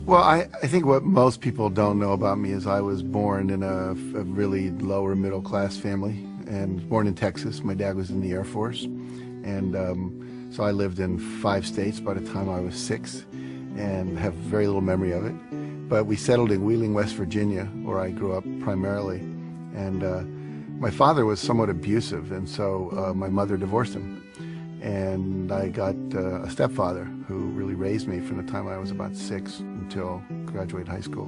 Well, I think what most people don't know about me is I was born in a really lower middle class family, and born in Texas. My dad was in the Air Force, and so I lived in 5 states by the time I was 6 and have very little memory of it. But we settled in Wheeling, West Virginia, where I grew up primarily, and my father was somewhat abusive, and so my mother divorced him. And I got a stepfather who really raised me from the time I was about 6 until I graduated high school.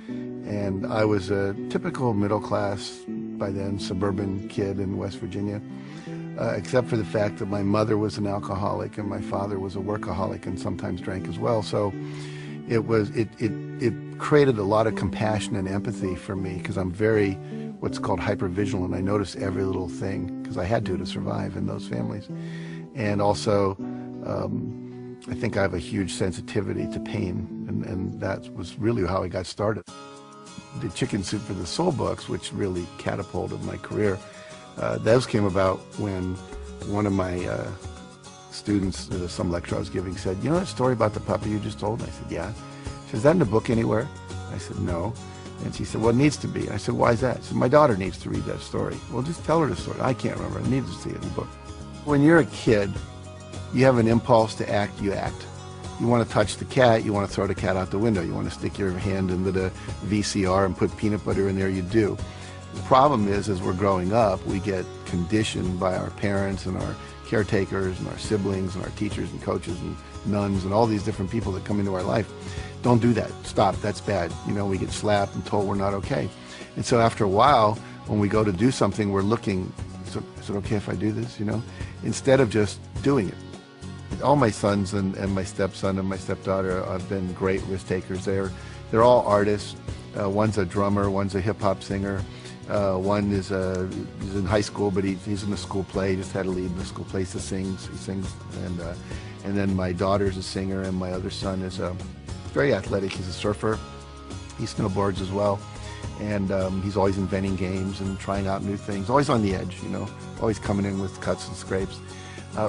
And I was a typical middle class, by then, suburban kid in West Virginia, except for the fact that my mother was an alcoholic and my father was a workaholic and sometimes drank as well. So it created a lot of compassion and empathy for me, because I'm very what's called hypervigilant. I notice every little thing because I had to survive in those families. And also, I think I have a huge sensitivity to pain, and that was really how I got started. The Chicken Soup for the Soul books, which really catapulted my career, those came about when one of my students, some lecture I was giving, said, "You know that story about the puppy you just told?" And I said, "Yeah." She said, "Is that in the book anywhere?" I said, "No." And she said, "Well, it needs to be." I said, "Why is that?" She said, "My daughter needs to read that story." "Well, just tell her the story." "I can't remember. I need to see it in the book." When you're a kid, you have an impulse to act, you act. You want to touch the cat, you want to throw the cat out the window. You want to stick your hand into the VCR and put peanut butter in there, you do. The problem is, as we're growing up, we get conditioned by our parents and our caretakers and our siblings and our teachers and coaches and nuns and all these different people that come into our life. Don't do that. Stop. That's bad. You know, we get slapped and told we're not okay. And so after a while, when we go to do something, we're looking, is it okay if I do this, you know? Instead of just doing it. All my sons and my stepson and my stepdaughter have been great risk takers. They're all artists. One's a drummer, one's a hip-hop singer. One is he's in high school, but he's in a school play. He just had a lead in the school play. He sings, and then my daughter's a singer, and my other son is very athletic. He's a surfer. He snowboards as well, and he's always inventing games and trying out new things. Always on the edge, you know. Always coming in with cuts and scrapes,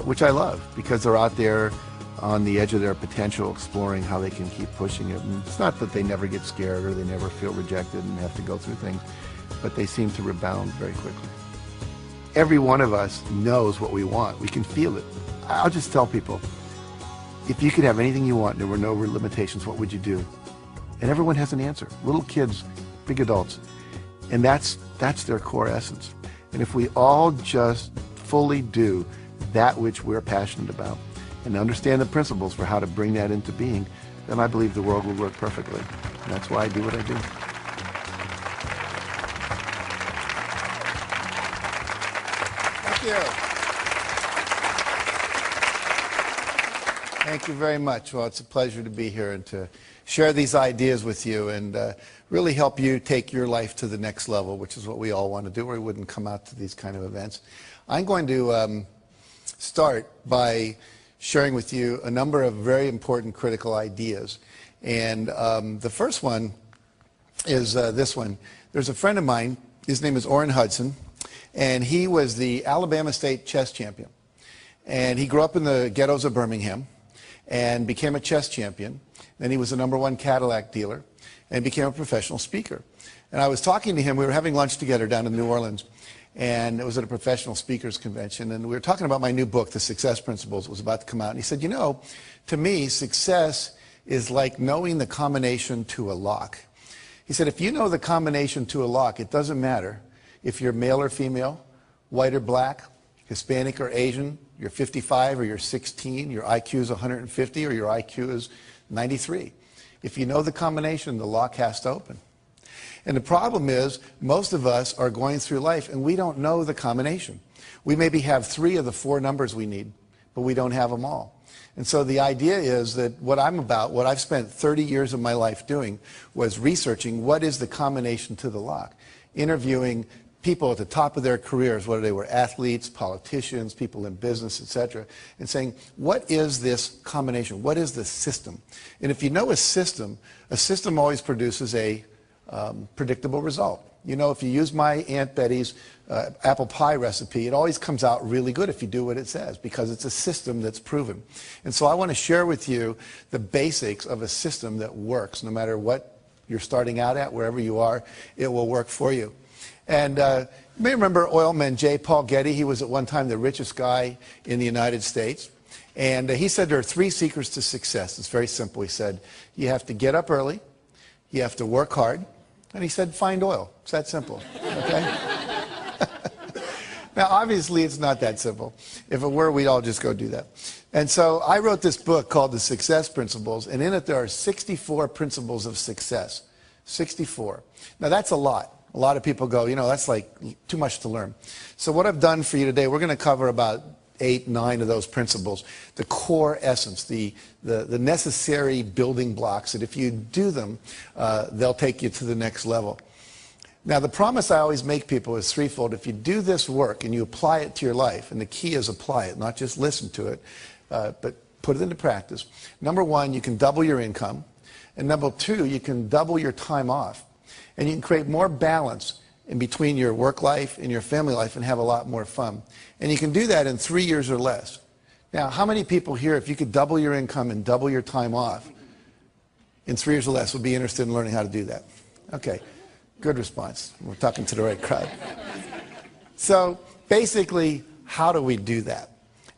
which I love, because they're out there on the edge of their potential, exploring how they can keep pushing it. And it's not that they never get scared or they never feel rejected and have to go through things, but they seem to rebound very quickly. Every one of us knows what we want. We can feel it. I'll just tell people, if you could have anything you want and there were no limitations, what would you do? And everyone has an answer. Little kids, big adults. And that's their core essence. And if we all just fully do that which we're passionate about and understand the principles for how to bring that into being, then I believe the world will work perfectly. And that's why I do what I do. Thank you. Thank you very much. Well, it's a pleasure to be here and to share these ideas with you and really help you take your life to the next level, which is what we all want to do, or we wouldn't come out to these kind of events. I'm going to start by sharing with you a number of very important critical ideas. And the first one is this one. There's a friend of mine, his name is Orrin Hudson, and he was the Alabama State chess champion. And he grew up in the ghettos of Birmingham and became a chess champion. Then he was the #1 Cadillac dealer and became a professional speaker. And I was talking to him, we were having lunch together down in New Orleans, and it was at a professional speakers convention, and we were talking about my new book, The Success Principles. It was about to come out, and he said, you know, to me, success is like knowing the combination to a lock. He said, if you know the combination to a lock, it doesn't matter if you're male or female, white or black, Hispanic or Asian, you're 55 or you're 16, your IQ is 150 or your IQ is 93. If you know the combination, the lock has to open. And the problem is, most of us are going through life and we don't know the combination. We maybe have 3 of the 4 numbers we need, but we don't have them all. And so the idea is that what I'm about, what I've spent 30 years of my life doing, was researching what is the combination to the lock, interviewing people at the top of their careers, whether they were athletes, politicians, people in business, etc., and saying, what is this combination? What is the system? And if you know a system always produces a predictable result. You know, if you use my Aunt Betty's apple pie recipe, it always comes out really good if you do what it says, because it's a system that's proven. And so I want to share with you the basics of a system that works. No matter what you're starting out at, wherever you are, it will work for you. And you may remember oilman J. Paul Getty. He was at one time the richest guy in the United States. And he said there are 3 secrets to success. It's very simple. He said, you have to get up early, you have to work hard, and he said, find oil. It's that simple. Okay? Now, obviously, it's not that simple. If it were, we'd all just go do that. And so I wrote this book called The Success Principles, and in it there are 64 principles of success. 64. Now, that's a lot. A lot of people go, you know, that's like too much to learn. So what I've done for you today, we're going to cover about 8, 9 of those principles, the core essence, the necessary building blocks that if you do them, they'll take you to the next level. Now, the promise I always make people is threefold. If you do this work and you apply it to your life, and the key is apply it, not just listen to it, but put it into practice. Number 1, you can double your income. And number 2, you can double your time off. And you can create more balance in between your work life and your family life and have a lot more fun. And you can do that in 3 years or less. Now, how many people here, if you could double your income and double your time off in 3 years or less, would be interested in learning how to do that? Okay, good response. We're talking to the right crowd. So basically, how do we do that?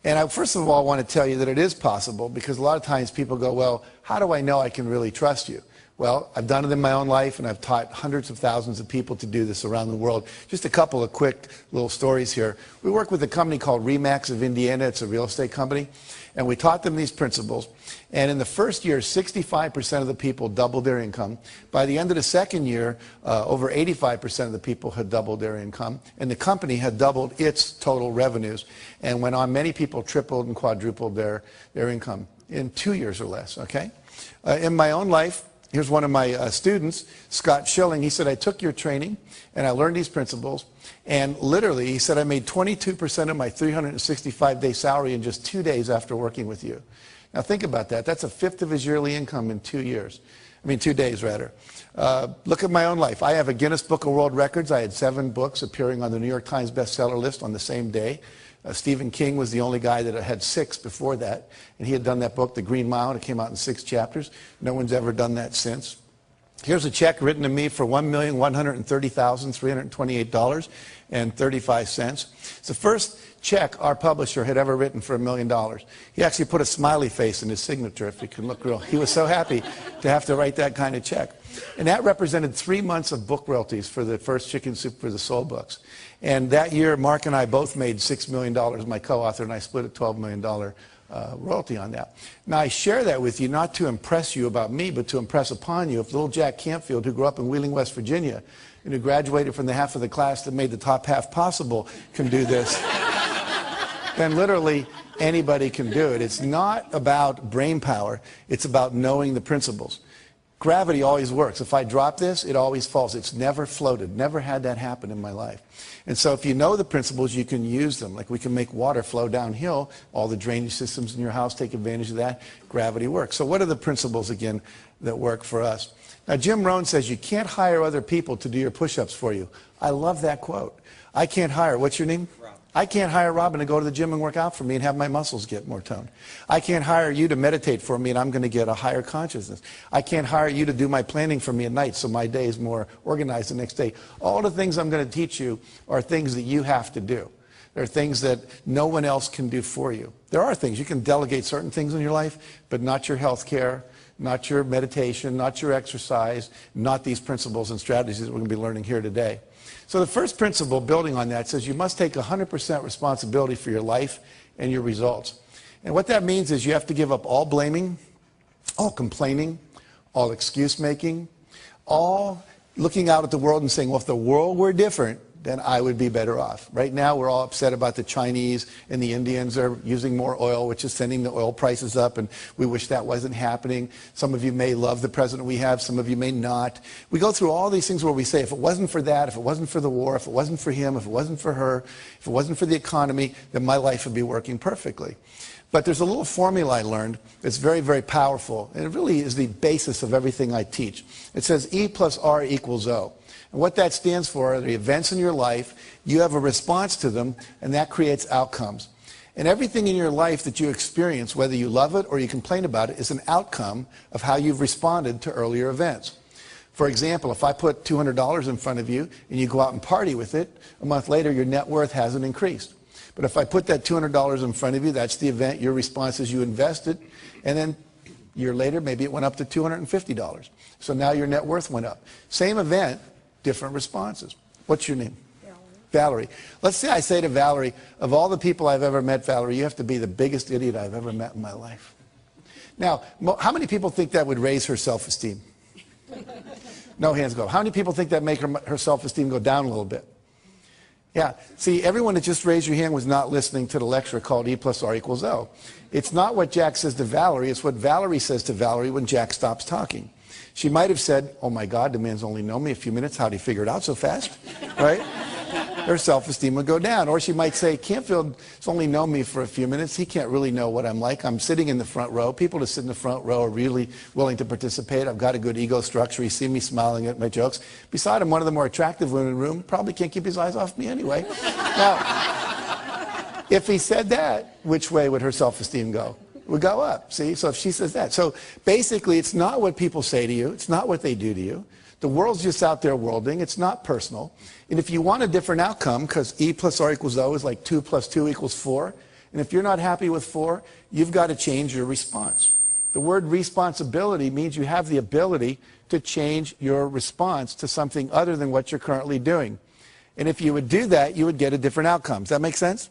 And I first of all want to tell you that it is possible, because a lot of times people go, well, how do I know I can really trust you? Well, I've done it in my own life, and I've taught hundreds of thousands of people to do this around the world. Just a couple of quick little stories here. We work with a company called Remax of Indiana. It's a real estate company. And we taught them these principles. And in the first year, 65% of the people doubled their income. By the end of the second year, over 85% of the people had doubled their income. And the company had doubled its total revenues. And went on, many people tripled and quadrupled their income in 2 years or less, okay? In my own life, here's one of my students, Scott Schilling. He said, I took your training and I learned these principles. And literally, he said, I made 22% of my 365-day salary in just 2 days after working with you. Now think about that. That's 1/5 of his yearly income in 2 years. I mean, 2 days rather. Look at my own life. I have a Guinness Book of World Records. I had 7 books appearing on the New York Times bestseller list on the same day. Stephen King was the only guy that had 6 before that, and he had done that book, The Green Mile, and it came out in 6 chapters. No one's ever done that since. Here's a check written to me for $1,130,328.35. It's the first check our publisher had ever written for $1 million. He actually put a smiley face in his signature, if you can look real. He was so happy to have to write that kind of check. And that represented 3 months of book royalties for the first Chicken Soup for the Soul books. And that year, Mark and I both made $6 million, my co-author, and I split a $12 million royalty on that. Now, I share that with you not to impress you about me, but to impress upon you if little Jack Canfield, who grew up in Wheeling, West Virginia, and who graduated from the half of the class that made the top half possible, can do this, then literally anybody can do it. It's not about brain power. It's about knowing the principles. Gravity always works. If I drop this, it always falls. It's never floated. Never had that happen in my life. And so if you know the principles, you can use them. Like we can make water flow downhill. All the drainage systems in your house take advantage of that. Gravity works. So what are the principles, again, that work for us? Now, Jim Rohn says you can't hire other people to do your push-ups for you. I love that quote. I can't hire, what's your name? I can't hire Robin to go to the gym and work out for me and have my muscles get more toned. I can't hire you to meditate for me and I'm going to get a higher consciousness. I can't hire you to do my planning for me at night so my day is more organized the next day. All the things I'm going to teach you are things that you have to do. They're things that no one else can do for you. There are things. You can delegate certain things in your life, but not your health care, not your meditation, not your exercise, not these principles and strategies that we're going to be learning here today. So the first principle, building on that, says you must take 100% responsibility for your life and your results. And what that means is you have to give up all blaming, all complaining, all excuse making, all looking out at the world and saying, well, if the world were different, then I would be better off. Right now, we're all upset about the Chinese and the Indians are using more oil, which is sending the oil prices up, and we wish that wasn't happening. Some of you may love the president we have, some of you may not. We go through all these things where we say, if it wasn't for that, if it wasn't for the war, if it wasn't for him, if it wasn't for her, if it wasn't for the economy, then my life would be working perfectly. But there's a little formula I learned that's very, very powerful, and it really is the basis of everything I teach. It says E plus R equals O. And what that stands for are the events in your life, you have a response to them, and that creates outcomes. And everything in your life that you experience, whether you love it or you complain about it, is an outcome of how you've responded to earlier events. For example, if I put $200 in front of you and you go out and party with it, a month later your net worth hasn't increased. But if I put that $200 in front of you, that's the event, your response is you invested, and then a year later maybe it went up to $250. So now your net worth went up. Same event, different responses. What's your name? Valerie. Let's say I say to Valerie, of all the people I've ever met, Valerie, you have to be the biggest idiot I've ever met in my life. Now, how many people think that would raise her self-esteem? No hands go. How many people think that make her self-esteem go down a little bit? Yeah. See, everyone that just raised your hand was not listening to the lecture called E plus R equals O. It's not what Jack says to Valerie, it's what Valerie says to Valerie when Jack stops talking. She might have said, oh my God, the man's only known me a few minutes, how'd he figure it out so fast? Right? Her self-esteem would go down. Or she might say, Canfield has only known me for a few minutes. He can't really know what I'm like. I'm sitting in the front row. People that sit in the front row are really willing to participate. I've got a good ego structure. He's seen me smiling at my jokes. Besides, I'm one of the more attractive women in the room. Probably can't keep his eyes off me anyway. Now, if he said that, which way would her self-esteem go? It would go up. See? So if she says that. So basically, it's not what people say to you. It's not what they do to you. The world's just out there worlding. It's not personal. And if you want a different outcome, because E plus R equals O is like 2 plus 2 equals 4, and if you're not happy with 4, you've got to change your response. The word responsibility means you have the ability to change your response to something other than what you're currently doing. And if you would do that, you would get a different outcome. Does that make sense?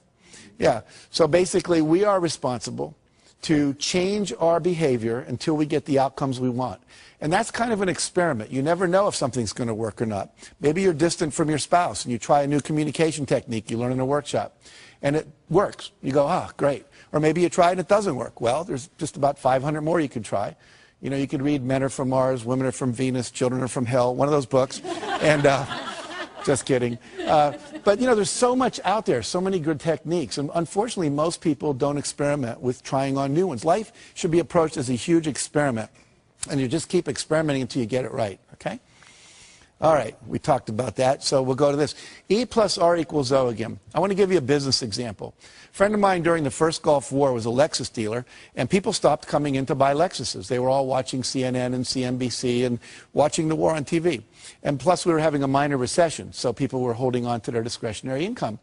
Yeah. So basically, we are responsible to change our behavior until we get the outcomes we want. And that's kind of an experiment. You never know if something's going to work or not. Maybe you're distant from your spouse and you try a new communication technique you learn in a workshop and it works. You go, ah, great. Or maybe you try and it doesn't work. Well, there's just about 500 more you could try. You know, you could read Men Are From Mars, Women Are From Venus, Children Are From Hell, one of those books. And just kidding. But, you know, there's so much out there, so many good techniques. And unfortunately, most people don't experiment with trying on new ones. Life should be approached as a huge experiment. And you just keep experimenting until you get it right, okay? All right, we talked about that, so we'll go to this. E plus R equals O again. I want to give you a business example. A friend of mine during the first Gulf War was a Lexus dealer, and people stopped coming in to buy Lexuses. They were all watching CNN and CNBC and watching the war on TV. And plus, we were having a minor recession, so people were holding on to their discretionary income.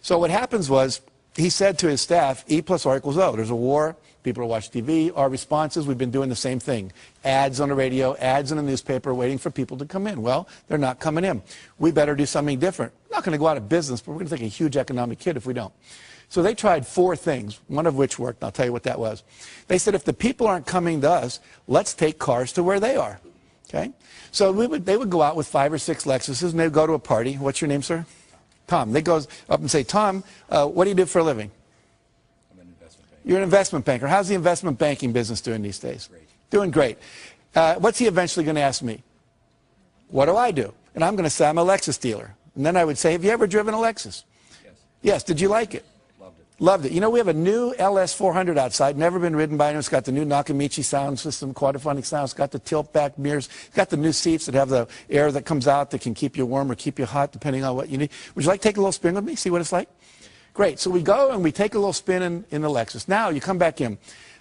So what happens was, he said to his staff, E plus R equals O. There's a war. People are watching TV. Our responses, we've been doing the same thing. Ads on the radio, ads in the newspaper, waiting for people to come in. Well, they're not coming in. We better do something different. We're not going to go out of business, but we're going to take a huge economic hit if we don't. So they tried 4 things, one of which worked, and I'll tell you what that was. They said, if the people aren't coming to us, let's take cars to where they are. Okay? So they would go out with 5 or 6 Lexuses, and they'd go to a party. What's your name, sir? Tom. They go up and say, Tom, what do you do for a living? I'm an investment banker. You're an investment banker. How's the investment banking business doing these days? Great. Doing great. What's he eventually going to ask me? What do I do? And I'm going to say I'm a Lexus dealer. And then I would say, have you ever driven a Lexus? Yes. Yes. Did you like it? Loved it. Loved it. You know, we have a new LS400 outside, never been ridden by anyone. It's got the new Nakamichi sound system, quadraphonic sound. It's got the tilt-back mirrors. It's got the new seats that have the air that comes out that can keep you warm or keep you hot, depending on what you need. Would you like to take a little spin with me, see what it's like? Great. So we go and we take a little spin in the Lexus. Now, you come back in.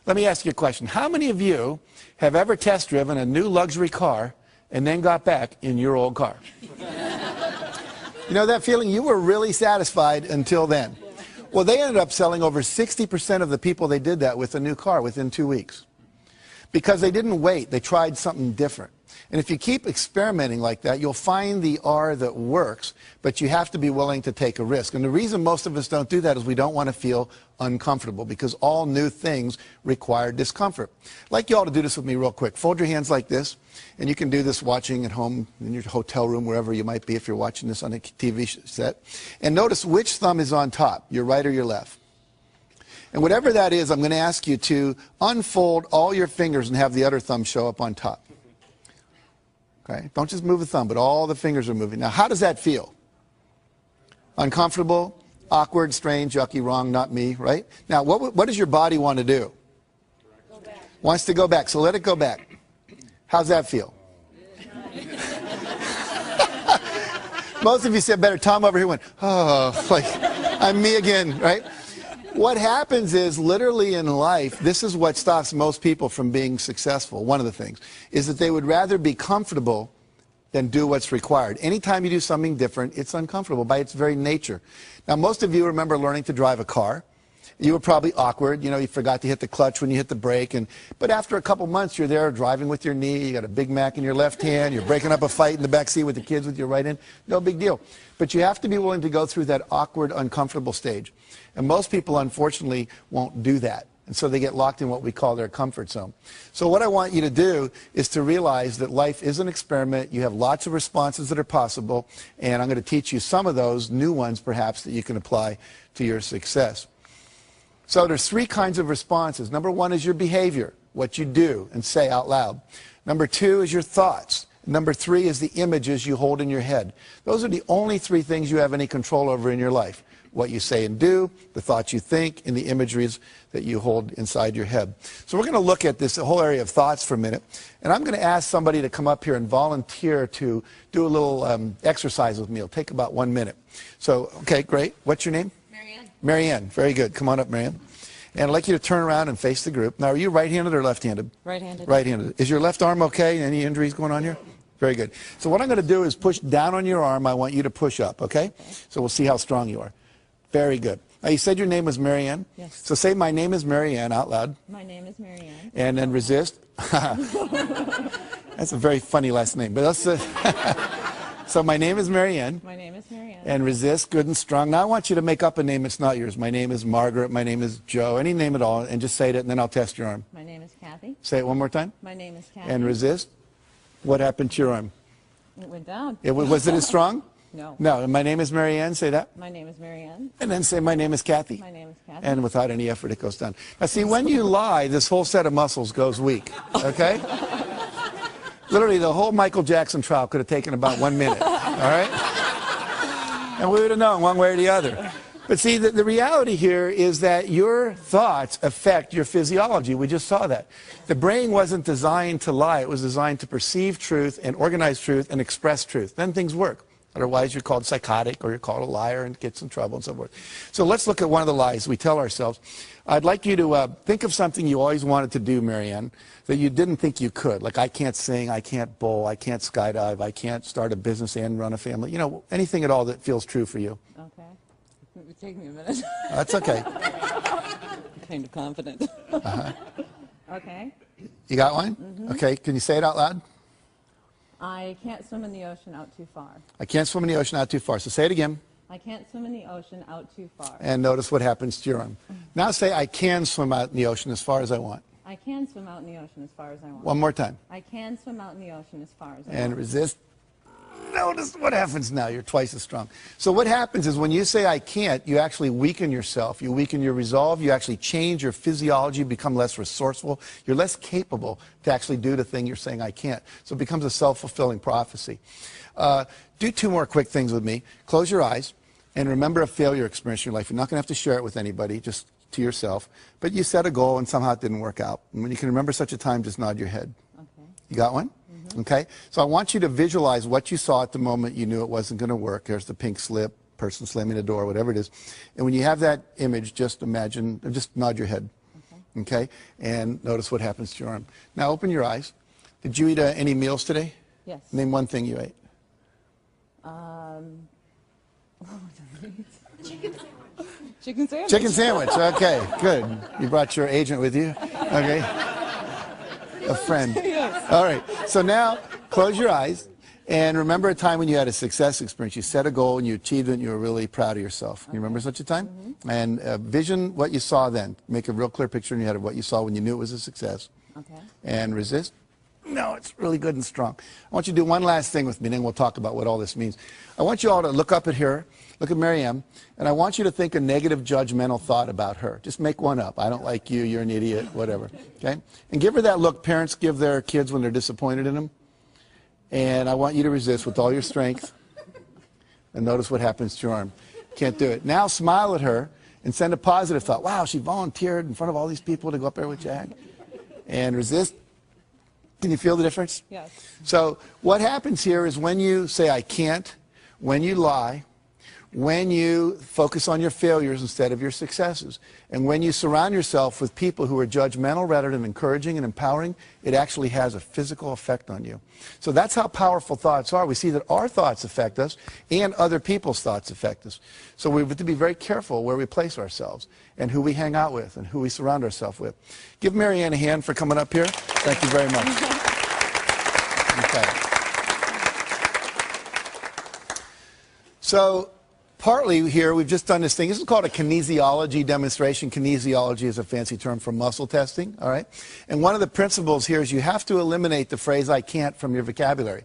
Let me ask you a question. How many of you have ever test-driven a new luxury car and then got back in your old car? You know that feeling? You were really satisfied until then. Well, they ended up selling over 60% of the people they did that with a new car within 2 weeks. Because they didn't wait. They tried something different. And if you keep experimenting like that, you'll find the R that works, but you have to be willing to take a risk. And the reason most of us don't do that is we don't want to feel uncomfortable, because all new things require discomfort. I'd like you all to do this with me real quick. Fold your hands like this, and you can do this watching at home, in your hotel room, wherever you might be if you're watching this on a TV set. And notice which thumb is on top, your right or your left. And whatever that is, I'm going to ask you to unfold all your fingers and have the other thumb show up on top. Okay? Don't just move the thumb, but all the fingers are moving. Now, how does that feel? Uncomfortable? Awkward, strange, yucky, wrong, not me, right? Now, what does your body want to do? Go back. Wants to go back, so let it go back. How's that feel? Most of you said better. Tom over here went, oh, like, I'm me again, right? What happens is, literally in life, this is what stops most people from being successful. One of the things is that they would rather be comfortable than do what's required. Anytime you do something different, it's uncomfortable by its very nature. Now, most of you remember learning to drive a car. You were probably awkward. You know, you forgot to hit the clutch when you hit the brake. But after a couple months, you're there driving with your knee. You got a Big Mac in your left hand. You're breaking up a fight in the back seat with the kids with your right hand. No big deal. But you have to be willing to go through that awkward, uncomfortable stage. And most people, unfortunately, won't do that. And so they get locked in what we call their comfort zone. So what I want you to do is to realize that life is an experiment. You have lots of responses that are possible. And I'm going to teach you some of those, new ones perhaps, that you can apply to your success. So there's three kinds of responses. Number one is your behavior, what you do and say out loud. Number two is your thoughts. Number three is the images you hold in your head. Those are the only three things you have any control over in your life. What you say and do, the thoughts you think, and the imageries that you hold inside your head. So we're going to look at this whole area of thoughts for a minute. And I'm going to ask somebody to come up here and volunteer to do a little exercise with me. It'll take about 1 minute. So, okay, great. What's your name? Marianne, very good. Come on up, Marianne. And I'd like you to turn around and face the group. Now, are you right-handed or left-handed? Right-handed. Right-handed. Is your left arm okay? Any injuries going on here? Very good. So what I'm going to do is push down on your arm. I want you to push up, okay? So we'll see how strong you are. Very good. Now, you said your name was Marianne? Yes. So say, my name is Marianne out loud. My name is Marianne. And then resist. That's a very funny last name. But let's... So my name is Marianne. My name is Marianne. And resist, good and strong. Now I want you to make up a name that's not yours. My name is Margaret. My name is Joe. Any name at all. And just say it, and then I'll test your arm. My name is Kathy. Say it one more time. My name is Kathy. And resist. What happened to your arm? It went down. Was it as strong? No. No. And my name is Marianne. Say that. My name is Marianne. And then say, my name is Kathy. My name is Kathy. And without any effort, it goes down. Now see, when you lie, this whole set of muscles goes weak. Okay? Literally, the whole Michael Jackson trial could have taken about 1 minute. All right? And we would have known one way or the other. But see, the reality here is that your thoughts affect your physiology. We just saw that. The brain wasn't designed to lie. It was designed to perceive truth and organize truth and express truth. Then things work. Otherwise, you're called psychotic or you're called a liar and gets in trouble and so forth. So let's look at one of the lies we tell ourselves. I'd like you to think of something you always wanted to do, Marianne, that you didn't think you could. Like, I can't sing, I can't bowl, I can't skydive, I can't start a business and run a family. You know, anything at all that feels true for you. Okay. It would take me a minute. That's okay. I'm kind of confident. Okay. You got one? Mm-hmm. Okay, can you say it out loud? I can't swim in the ocean out too far. I can't swim in the ocean out too far. So say it again. I can't swim in the ocean out too far. And notice what happens to your arm. Now say, I can swim out in the ocean as far as I want. I can swim out in the ocean as far as I want. One more time. I can swim out in the ocean as far as I want. And resist. Notice what happens now. You're twice as strong. So what happens is when you say I can't, you actually weaken yourself. You weaken your resolve. You actually change your physiology, become less resourceful. You're less capable to actually do the thing you're saying I can't. So it becomes a self-fulfilling prophecy. Do two more quick things with me. Close your eyes and remember a failure experience in your life. You're not going to have to share it with anybody, just to yourself. But you set a goal and somehow it didn't work out. And when you can remember such a time, just nod your head. Okay. You got one? Okay, so I want you to visualize what you saw at the moment you knew it wasn't going to work. There's the pink slip, person slamming the door, whatever it is. And when you have that image, just imagine, just nod your head. Okay, and notice what happens to your arm. Now open your eyes. Did you eat any meals today? Yes. Name one thing you ate. Chicken sandwich. Chicken sandwich. Okay, good. You brought your agent with you. Okay. A friend. Yes. All right. So now close your eyes and remember a time when you had a success experience. You set a goal and you achieved it and you were really proud of yourself. You remember such a time? And vision what you saw then. Make a real clear picture in your head of what you saw when you knew it was a success. Okay. And resist. No, it's really good and strong. I want you to do one last thing with me, then we'll talk about what all this means. I want you all to look up at her, look at Marianne, and I want you to think a negative judgmental thought about her. Just make one up. I don't like you, you're an idiot, whatever. Okay? And give her that look parents give their kids when they're disappointed in them. And I want you to resist with all your strength. And notice what happens to your arm. Can't do it. Now smile at her and send a positive thought. Wow, she volunteered in front of all these people to go up there with Jack. And resist. Can you feel the difference? Yes. So what happens here is when you say I can't, when you lie, when you focus on your failures instead of your successes, and when you surround yourself with people who are judgmental rather than encouraging and empowering, it actually has a physical effect on you. So that's how powerful thoughts are. We see that our thoughts affect us and other people's thoughts affect us. So we have to be very careful where we place ourselves and who we hang out with and who we surround ourselves with. Give Marianne a hand for coming up here. Thank you very much. Okay. So partly here, we've just done this thing. This is called a kinesiology demonstration. Kinesiology is a fancy term for muscle testing, all right? And one of the principles here is you have to eliminate the phrase I can't from your vocabulary.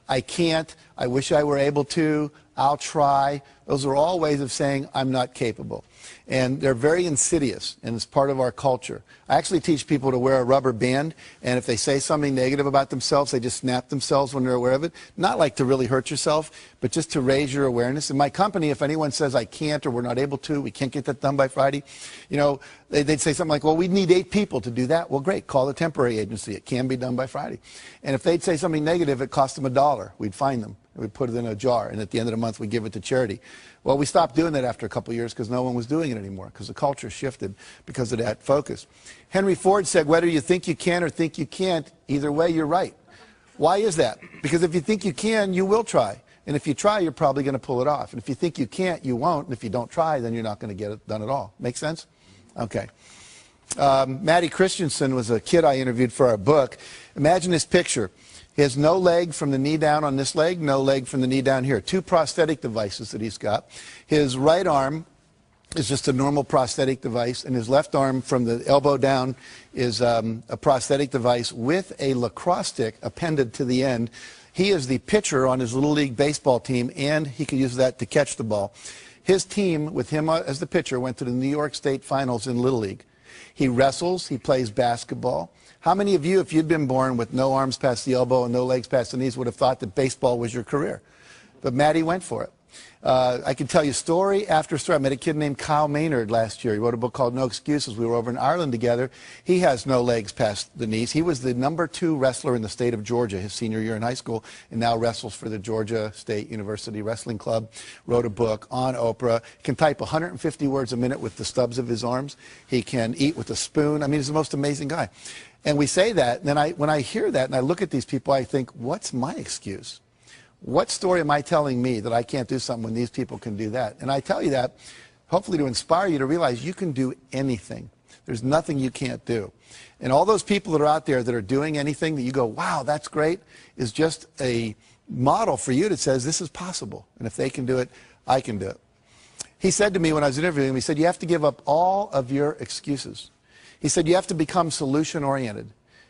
I can't, I wish I were able to, I'll try. Those are all ways of saying I'm not capable. And they're very insidious, and it's part of our culture. I actually teach people to wear a rubber band, and if they say something negative about themselves, they just snap themselves when they're aware of it. Not like to really hurt yourself, but just to raise your awareness. In my company, if anyone says I can't or we're not able to, we can't get that done by Friday, you know, they'd say something like, well, we need 8 people to do that. Well, great, call the temporary agency. It can be done by Friday. And if they'd say something negative, it cost them $1. We'd fine them. We'd put it in a jar, and at the end of the month, we'd give it to charity. Well, we stopped doing that after a couple of years because no one was doing it anymore, because the culture shifted because of that focus. Henry Ford said, whether you think you can or think you can't, either way, you're right. Why is that? Because if you think you can, you will try. And if you try, you're probably going to pull it off. And if you think you can't, you won't. And if you don't try, then you're not going to get it done at all. Make sense? Okay. Maddie Christensen was a kid I interviewed for our book. Imagine this picture. He has no leg from the knee down on this leg, no leg from the knee down here. 2 prosthetic devices that he's got. His right arm is just a normal prosthetic device, and his left arm from the elbow down is a prosthetic device with a lacrosse stick appended to the end. He is the pitcher on his Little League baseball team, and he could use that to catch the ball. His team, with him as the pitcher, went to the New York State Finals in Little League. He wrestles, he plays basketball. How many of you, if you'd been born with no arms past the elbow and no legs past the knees, would have thought that baseball was your career? But Maddie went for it. I can tell you story after story. I met a kid named Kyle Maynard last year. He wrote a book called No Excuses. We were over in Ireland together. He has no legs past the knees. He was the #2 wrestler in the state of Georgia his senior year in high school, and now wrestles for the Georgia State University Wrestling Club. Wrote a book on Oprah. Can type 150 words a minute with the stubs of his arms. He can eat with a spoon. I mean, he's the most amazing guy. And we say that, and then when I hear that and I look at these people, I think, what's my excuse? What story am I telling me that I can't do something when these people can do that? And I tell you that hopefully to inspire you to realize you can do anything. There's nothing you can't do. And all those people that are out there that are doing anything that you go, wow, that's great, is just a model for you that says this is possible. And if they can do it, I can do it. He said to me when I was interviewing him, he said, you have to give up all of your excuses. He said, you have to become solution-oriented.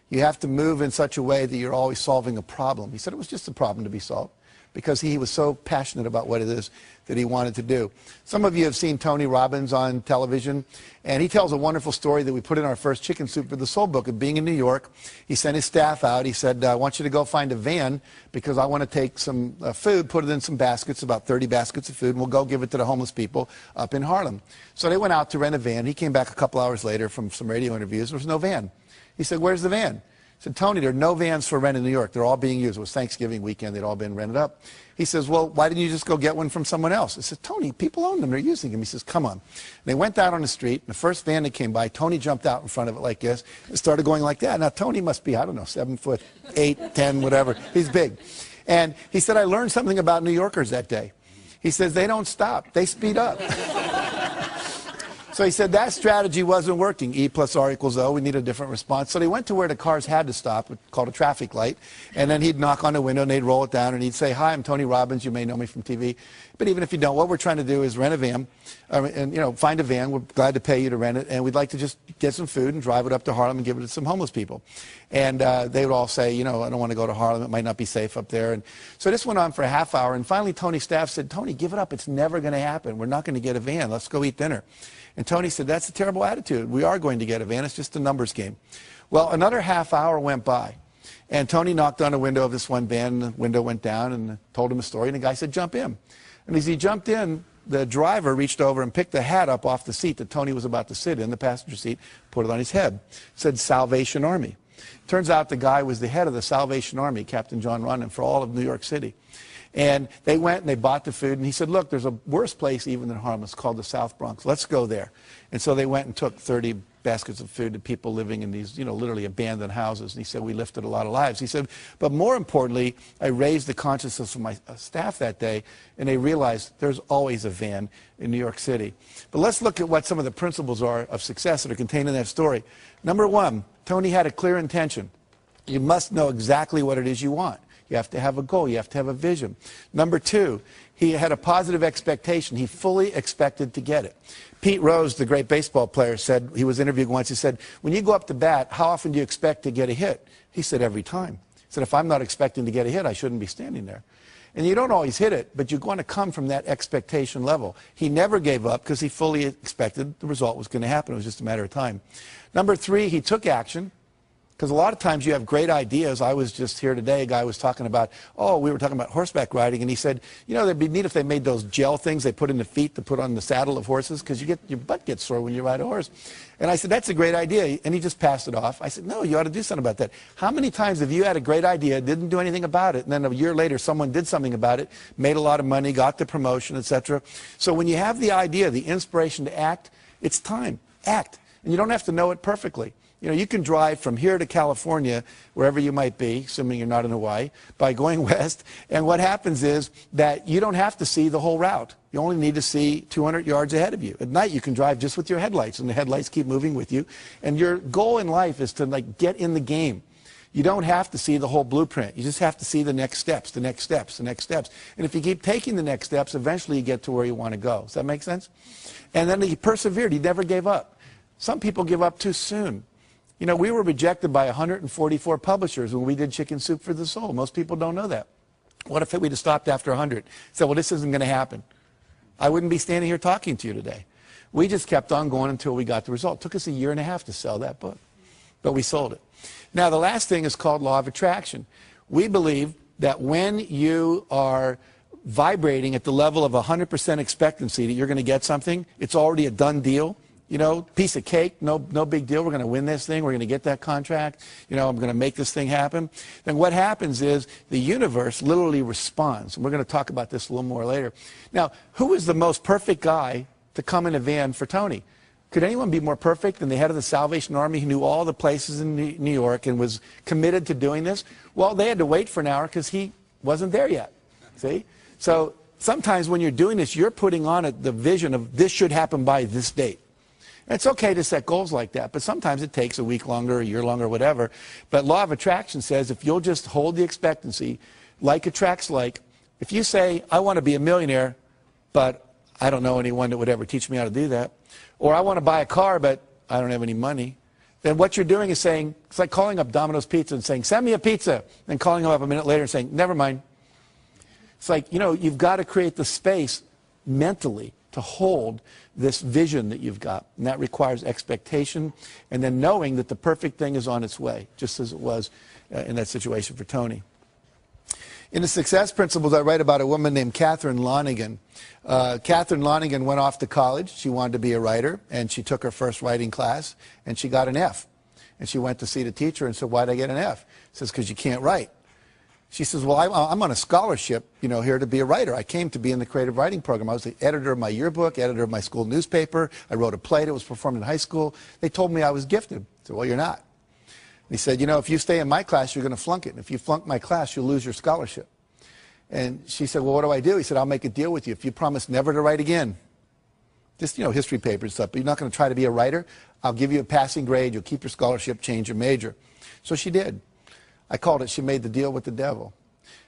You have to move in such a way that you're always solving a problem. He said it was just a problem to be solved because he was so passionate about what it is that he wanted to do. Some of you have seen Tony Robbins on television, and he tells a wonderful story that we put in our first Chicken Soup for the Soul book of being in New York. He sent his staff out. He said, I want you to go find a van because I want to take some food, put it in some baskets, about 30 baskets of food, and we'll go give it to the homeless people up in Harlem. So they went out to rent a van. He came back a couple hours later from some radio interviews. There was no van. He said, where's the van? I said, Tony, there are no vans for rent in New York. They're all being used. It was Thanksgiving weekend. They'd all been rented up. He says, well, why didn't you just go get one from someone else? I said, Tony, people own them. They're using them. He says, come on. And they went out on the street, and the first van that came by, Tony jumped out in front of it like this and started going like that. Now, Tony must be, I don't know, 7 foot, 8, 10, whatever. He's big. And he said, I learned something about New Yorkers that day. He says, they don't stop. They speed up. So he said that strategy wasn't working. E plus R equals O. We need a different response. So they went to where the cars had to stop, called a traffic light, and then he'd knock on the window and they'd roll it down and he'd say, hi, I'm Tony Robbins. You may know me from TV. But even if you don't, what we're trying to do is rent a van, and find a van. We're glad to pay you to rent it, and we'd like to just get some food and drive it up to Harlem and give it to some homeless people. And they would all say, I don't want to go to Harlem. It might not be safe up there. And so this went on for a half hour, and finally Tony's staff said, Tony, give it up. It's never going to happen. We're not going to get a van. Let's go eat dinner. And Tony said, that's a terrible attitude. We are going to get a van. It's just a numbers game. Well, another half hour went by. And Tony knocked on the window of this one van. And the window went down and told him a story. And the guy said, jump in. And as he jumped in, the driver reached over and picked the hat up off the seat that Tony was about to sit in, the passenger seat, put it on his head. It said Salvation Army. Turns out the guy was the head of the Salvation Army, Captain John Runnan, for all of New York City. And they went and they bought the food, and he said, look, there's a worse place even than Harlem. It's called the South Bronx. Let's go there. And so they went and took 30 baskets of food to people living in these, literally abandoned houses. And he said, we lifted a lot of lives. He said, but more importantly, I raised the consciousness of my staff that day, and they realized there's always a van in New York City. But let's look at what some of the principles are of success that are contained in that story. Number one, Tony had a clear intention. You must know exactly what it is you want. You have to have a goal. You have to have a vision. Number two, he had a positive expectation. He fully expected to get it. Pete Rose, the great baseball player, said, he was interviewed once, he said, when you go up to bat, how often do you expect to get a hit? He said, every time. He said, if I'm not expecting to get a hit, I shouldn't be standing there. And you don't always hit it, but you're going to come from that expectation level. He never gave up because he fully expected the result was going to happen. It was just a matter of time. Number three, he took action. Because a lot of times you have great ideas. I was just here today, a guy was talking about, we were talking about horseback riding, and he said, that'd be neat if they made those gel things they put in the feet to put on the saddle of horses, because your butt gets sore when you ride a horse. And I said, that's a great idea. And he just passed it off. I said, no, you ought to do something about that. How many times have you had a great idea, didn't do anything about it, and then a year later someone did something about it, made a lot of money, got the promotion, etc. So when you have the idea, the inspiration to act, it's time. Act. And you don't have to know it perfectly. You can drive from here to California, wherever you might be, assuming you're not in Hawaii, by going west. And what happens is that you don't have to see the whole route. You only need to see 200 yards ahead of you. At night, you can drive just with your headlights, and the headlights keep moving with you. And your goal in life is to get in the game. You don't have to see the whole blueprint. You just have to see the next steps, the next steps, the next steps. And if you keep taking the next steps, eventually you get to where you want to go. Does that make sense? And then he persevered. He never gave up. Some people give up too soon. We were rejected by 144 publishers when we did Chicken Soup for the Soul. Most people don't know that. What if we'd have stopped after 100? Said, well, this isn't going to happen. I wouldn't be standing here talking to you today. We just kept on going until we got the result. It took us a year and a half to sell that book, but we sold it. Now, the last thing is called law of attraction. We believe that when you are vibrating at the level of 100% expectancy that you're going to get something, it's already a done deal. Piece of cake, no big deal. We're going to win this thing. We're going to get that contract. I'm going to make this thing happen. Then what happens is the universe literally responds. And we're going to talk about this a little more later. Now, who is the most perfect guy to come in a van for Tony? Could anyone be more perfect than the head of the Salvation Army who knew all the places in New York and was committed to doing this? Well, they had to wait for an hour because he wasn't there yet. See? So sometimes when you're doing this, you're putting on the vision of this should happen by this date. It's okay to set goals like that, but sometimes it takes a week longer, a year longer, whatever. But law of attraction says if you'll just hold the expectancy, like attracts like. If you say, I want to be a millionaire, but I don't know anyone that would ever teach me how to do that, or I want to buy a car, but I don't have any money, then what you're doing is saying, it's like calling up Domino's Pizza and saying, send me a pizza, and calling them up a minute later and saying, never mind. It's like, you've got to create the space mentally to hold this vision that you've got. And that requires expectation and then knowing that the perfect thing is on its way, just as it was in that situation for Tony. In the Success Principles, I write about a woman named Catherine Lonigan. Catherine Lonigan went off to college. She wanted to be a writer, and she took her first writing class, and she got an F. And she went to see the teacher and said, why'd I get an F? He says, because you can't write. She says, well, I'm on a scholarship, here to be a writer. I came to be in the creative writing program. I was the editor of my yearbook, editor of my school newspaper. I wrote a play that was performed in high school. They told me I was gifted. I said, well, you're not. And he said, if you stay in my class, you're going to flunk it. And if you flunk my class, you'll lose your scholarship. And she said, well, what do I do? He said, I'll make a deal with you. If you promise never to write again, just, history papers and stuff, but you're not going to try to be a writer, I'll give you a passing grade. You'll keep your scholarship, change your major. So she did. I called it, she made the deal with the devil.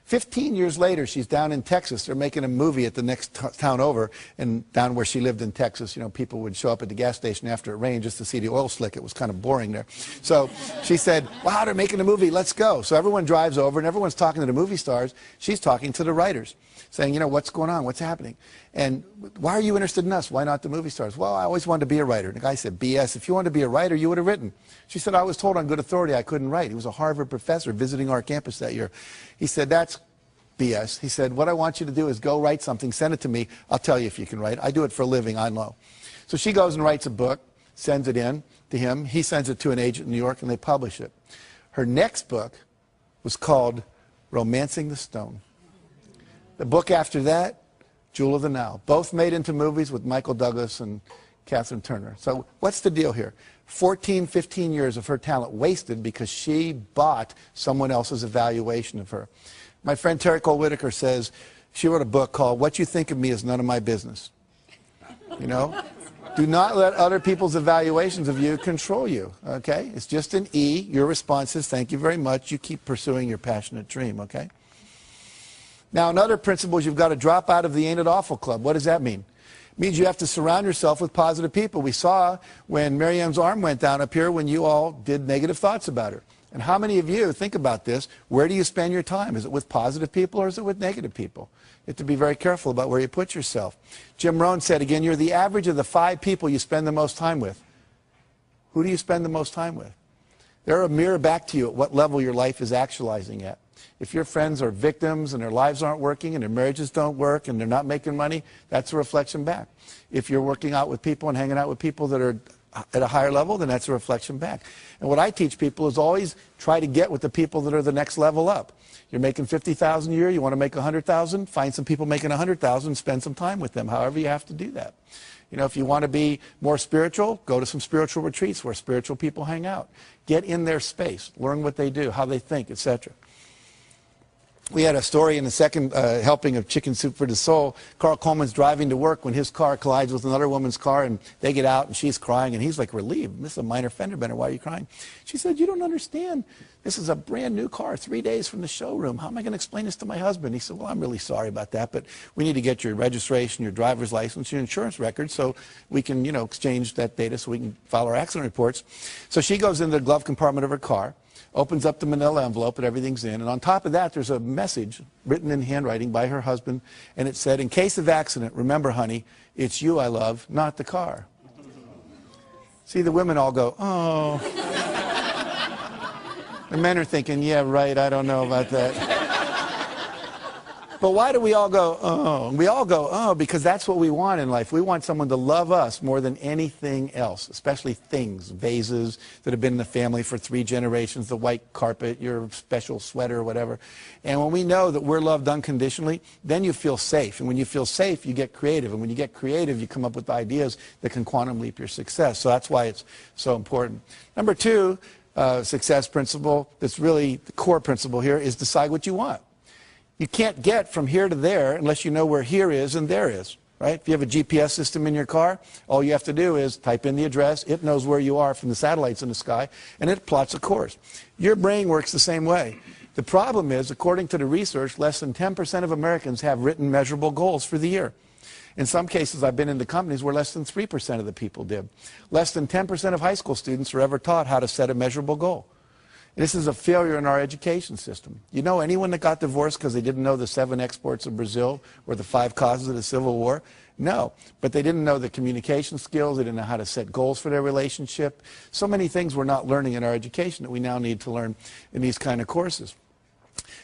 15 years later, she's down in Texas. They're making a movie at the next town over, and down where she lived in Texas, people would show up at the gas station after it rained just to see the oil slick. It was kind of boring there. So she said, wow, they're making a movie, let's go. So everyone drives over, and everyone's talking to the movie stars. She's talking to the writers, saying, what's going on, what's happening? And why are you interested in us? Why not the movie stars? Well, I always wanted to be a writer. And the guy said, BS, if you wanted to be a writer, you would have written. She said, I was told on good authority I couldn't write. He was a Harvard professor visiting our campus that year. He said, that's BS. He said, what I want you to do is go write something, send it to me. I'll tell you if you can write. I do it for a living, I know. So she goes and writes a book, sends it in to him. He sends it to an agent in New York, and they publish it. Her next book was called Romancing the Stone. The book after that, Jewel of the Nile. Both made into movies with Michael Douglas and Catherine Turner. So what's the deal here? 14, 15 years of her talent wasted because she bought someone else's evaluation of her. My friend Terry Cole Whitaker says she wrote a book called What You Think of Me Is None of My Business. You know? Do not let other people's evaluations of you control you, okay? It's just an E. Your response is, thank you very much. You keep pursuing your passionate dream, okay? Now, another principle is you've got to drop out of the Ain't It Awful Club. What does that mean? It means you have to surround yourself with positive people. We saw when Marianne's arm went down up here when you all did negative thoughts about her. And how many of you, think about this, where do you spend your time? Is it with positive people or is it with negative people? You have to be very careful about where you put yourself. Jim Rohn said, again, you're the average of the 5 people you spend the most time with. Who do you spend the most time with? They're a mirror back to you at what level your life is actualizing at. If your friends are victims and their lives aren't working and their marriages don't work and they're not making money, that's a reflection back. If you're working out with people and hanging out with people that are at a higher level, then that's a reflection back. And what I teach people is always try to get with the people that are the next level up. You're making $50,000 a year, you want to make $100,000, find some people making $100,000 and spend some time with them, however you have to do that. You know, if you want to be more spiritual, go to some spiritual retreats where spiritual people hang out. Get in their space, learn what they do, how they think, etc. We had a story in the second helping of Chicken Soup for the Soul. Carl Coleman's driving to work when his car collides with another woman's car, and they get out, and she's crying, and he's like relieved. This is a minor fender bender. Why are you crying? She said, you don't understand. This is a brand new car, 3 days from the showroom. How am I going to explain this to my husband? He said, well, I'm really sorry about that, but we need to get your registration, your driver's license, your insurance record, so we can, you know, exchange that data so we can file our accident reports. So she goes into the glove compartment of her car, opens up the manila envelope and everything's in. And on top of that, there's a message written in handwriting by her husband. And it said, in case of accident, remember, honey, it's you I love, not the car. See, the women all go, oh. The men are thinking, yeah, right, I don't know about that. But why do we all go, oh? We all go, oh, because that's what we want in life. We want someone to love us more than anything else, especially things, vases that have been in the family for 3 generations, the white carpet, your special sweater, or whatever. And when we know that we're loved unconditionally, then you feel safe. And when you feel safe, you get creative. And when you get creative, you come up with ideas that can quantum leap your success. So that's why it's so important. Number 2, success principle, that's really the core principle here, is decide what you want. You can't get from here to there unless you know where here is and there is, right? If you have a GPS system in your car, all you have to do is type in the address. It knows where you are from the satellites in the sky, and it plots a course. Your brain works the same way. The problem is, according to the research, less than 10% of Americans have written measurable goals for the year. In some cases, I've been into companies where less than 3% of the people did. Less than 10% of high school students are ever taught how to set a measurable goal. This is a failure in our education system. You know anyone that got divorced because they didn't know the 7 exports of Brazil or the 5 causes of the Civil War? No, but they didn't know the communication skills. They didn't know how to set goals for their relationship. So many things we're not learning in our education that we now need to learn in these kind of courses.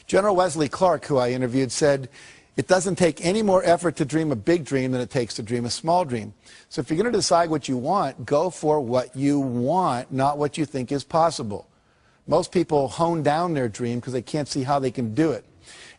General Wesley Clark, who I interviewed, said, it doesn't take any more effort to dream a big dream than it takes to dream a small dream. So if you're going to decide what you want, go for what you want, not what you think is possible. Most people hone down their dream because they can't see how they can do it.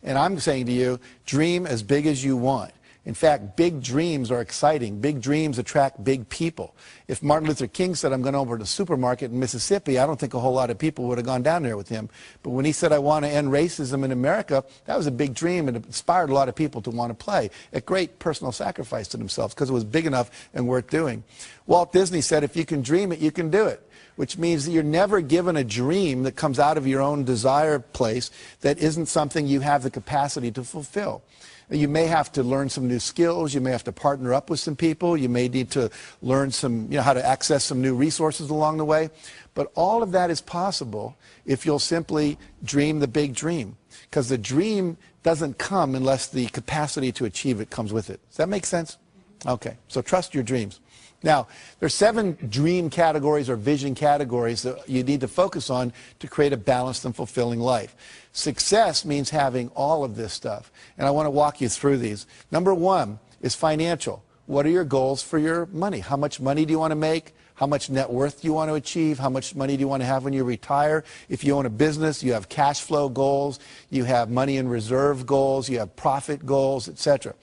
And I'm saying to you, dream as big as you want. In fact, big dreams are exciting. Big dreams attract big people. If Martin Luther King said, I'm going over to the supermarket in Mississippi, I don't think a whole lot of people would have gone down there with him. But when he said, I want to end racism in America, that was a big dream and it inspired a lot of people to want to play at great personal sacrifice to themselves because it was big enough and worth doing. Walt Disney said, if you can dream it, you can do it. Which means that you're never given a dream that comes out of your own desire place that isn't something you have the capacity to fulfill. You may have to learn some new skills. You may have to partner up with some people. You may need to learn some, how to access some new resources along the way. But all of that is possible if you'll simply dream the big dream. Because the dream doesn't come unless the capacity to achieve it comes with it. Does that make sense? Okay, so trust your dreams. Now, there's 7 dream categories or vision categories that you need to focus on to create a balanced and fulfilling life. Success means having all of this stuff, and I want to walk you through these. Number 1 is financial. What are your goals for your money? How much money do you want to make? How much net worth do you want to achieve? How much money do you want to have when you retire? If you own a business, you have cash flow goals, you have money in reserve goals, you have profit goals, etc.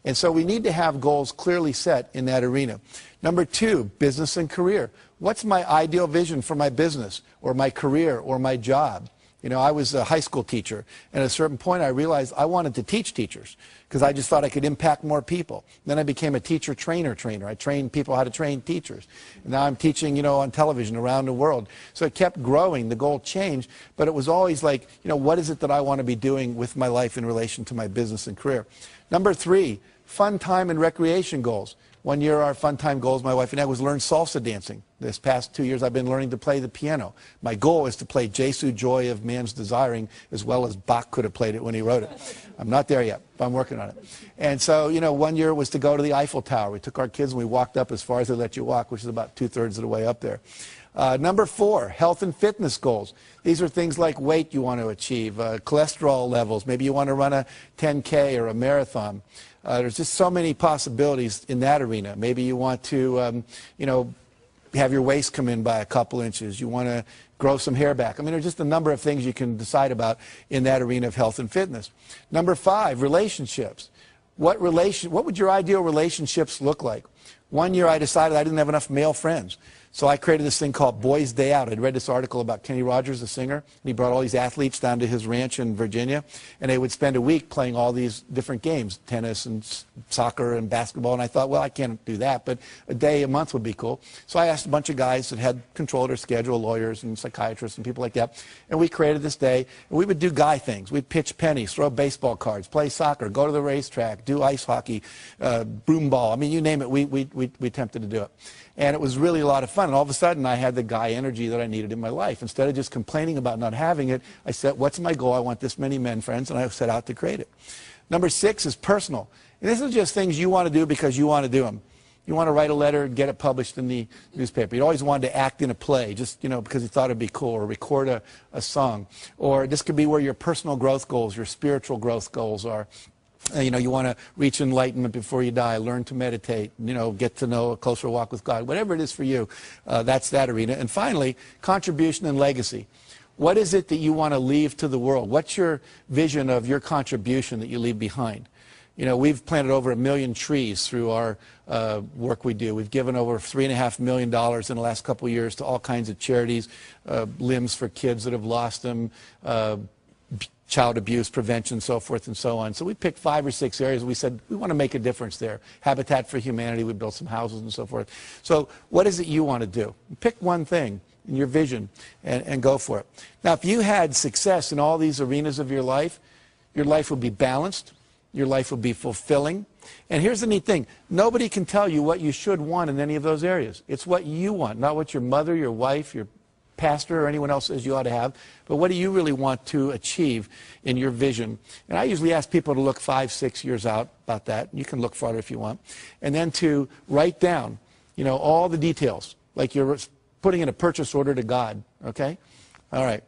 And so we need to have goals clearly set in that arena. Number 2, business and career. What's my ideal vision for my business or my career or my job? You know, I was a high school teacher, and at a certain point I realized I wanted to teach teachers because I just thought I could impact more people. Then I became a teacher trainer. I trained people how to train teachers. And now I'm teaching, you know, on television around the world. So it kept growing. The goal changed, but it was always like, you know, what is it that I want to be doing with my life in relation to my business and career? Number 3, fun time and recreation goals. One year our fun time goals, my wife and I, was learn salsa dancing. This past 2 years I've been learning to play the piano. My goal is to play Jesu Joy of Man's Desiring as well as Bach could have played it when he wrote it. I'm not there yet, but I'm working on it. And so, you know, one year was to go to the Eiffel Tower. We took our kids and we walked up as far as they let you walk, which is about 2/3 of the way up there. Number 4, health and fitness goals. These are things like weight you want to achieve, cholesterol levels. Maybe you want to run a 10K or a marathon. There's just so many possibilities in that arena. Maybe you want to, you know, have your waist come in by a couple inches. You want to grow some hair back. I mean, there's just a number of things you can decide about in that arena of health and fitness. Number 5, relationships. What would your ideal relationships look like? One year I decided I didn't have enough male friends. So I created this thing called Boys Day Out. I'd read this article about Kenny Rogers, the singer, and he brought all these athletes down to his ranch in Virginia, and they would spend a week playing all these different games, tennis and soccer and basketball, and I thought, well, I can't do that, but a day a month would be cool. So I asked a bunch of guys that had control of their schedule, lawyers and psychiatrists and people like that, and we created this day, and we would do guy things. We'd pitch pennies, throw baseball cards, play soccer, go to the racetrack, do ice hockey, broom ball. I mean, you name it, we attempted to do it. And it was really a lot of fun. And all of a sudden, I had the guy energy that I needed in my life. Instead of just complaining about not having it, I said, what's my goal? I want this many men friends, and I set out to create it. Number 6 is personal. And this is just things you want to do because you want to do them. You want to write a letter and get it published in the newspaper. You always wanted to act in a play, just, you know, because you thought it'd be cool, or record a song. Or this could be where your personal growth goals, your spiritual growth goals are. You know, you want to reach enlightenment before you die, learn to meditate, you know, get to know a closer walk with God. Whatever it is for you, that's that arena. And finally, contribution and legacy. What is it that you want to leave to the world? What's your vision of your contribution that you leave behind? You know, we've planted over 1 million trees through our work we do. We've given over $3.5 million in the last couple of years to all kinds of charities, limbs for kids that have lost them, child abuse prevention, so forth and so on. So we picked 5 or 6 areas. We said, we want to make a difference there. Habitat for Humanity, we built some houses and so forth. So what is it you want to do? Pick one thing in your vision and go for it. Now, if you had success in all these arenas of your life would be balanced, your life would be fulfilling. And here's the neat thing. Nobody can tell you what you should want in any of those areas. It's what you want, not what your mother, your wife, your pastor or anyone else says you ought to have, but what do you really want to achieve in your vision? And I usually ask people to look 5, 6 years out about that. You can look farther if you want. And then to write down, you know, all the details, like you're putting in a purchase order to God, okay? All right.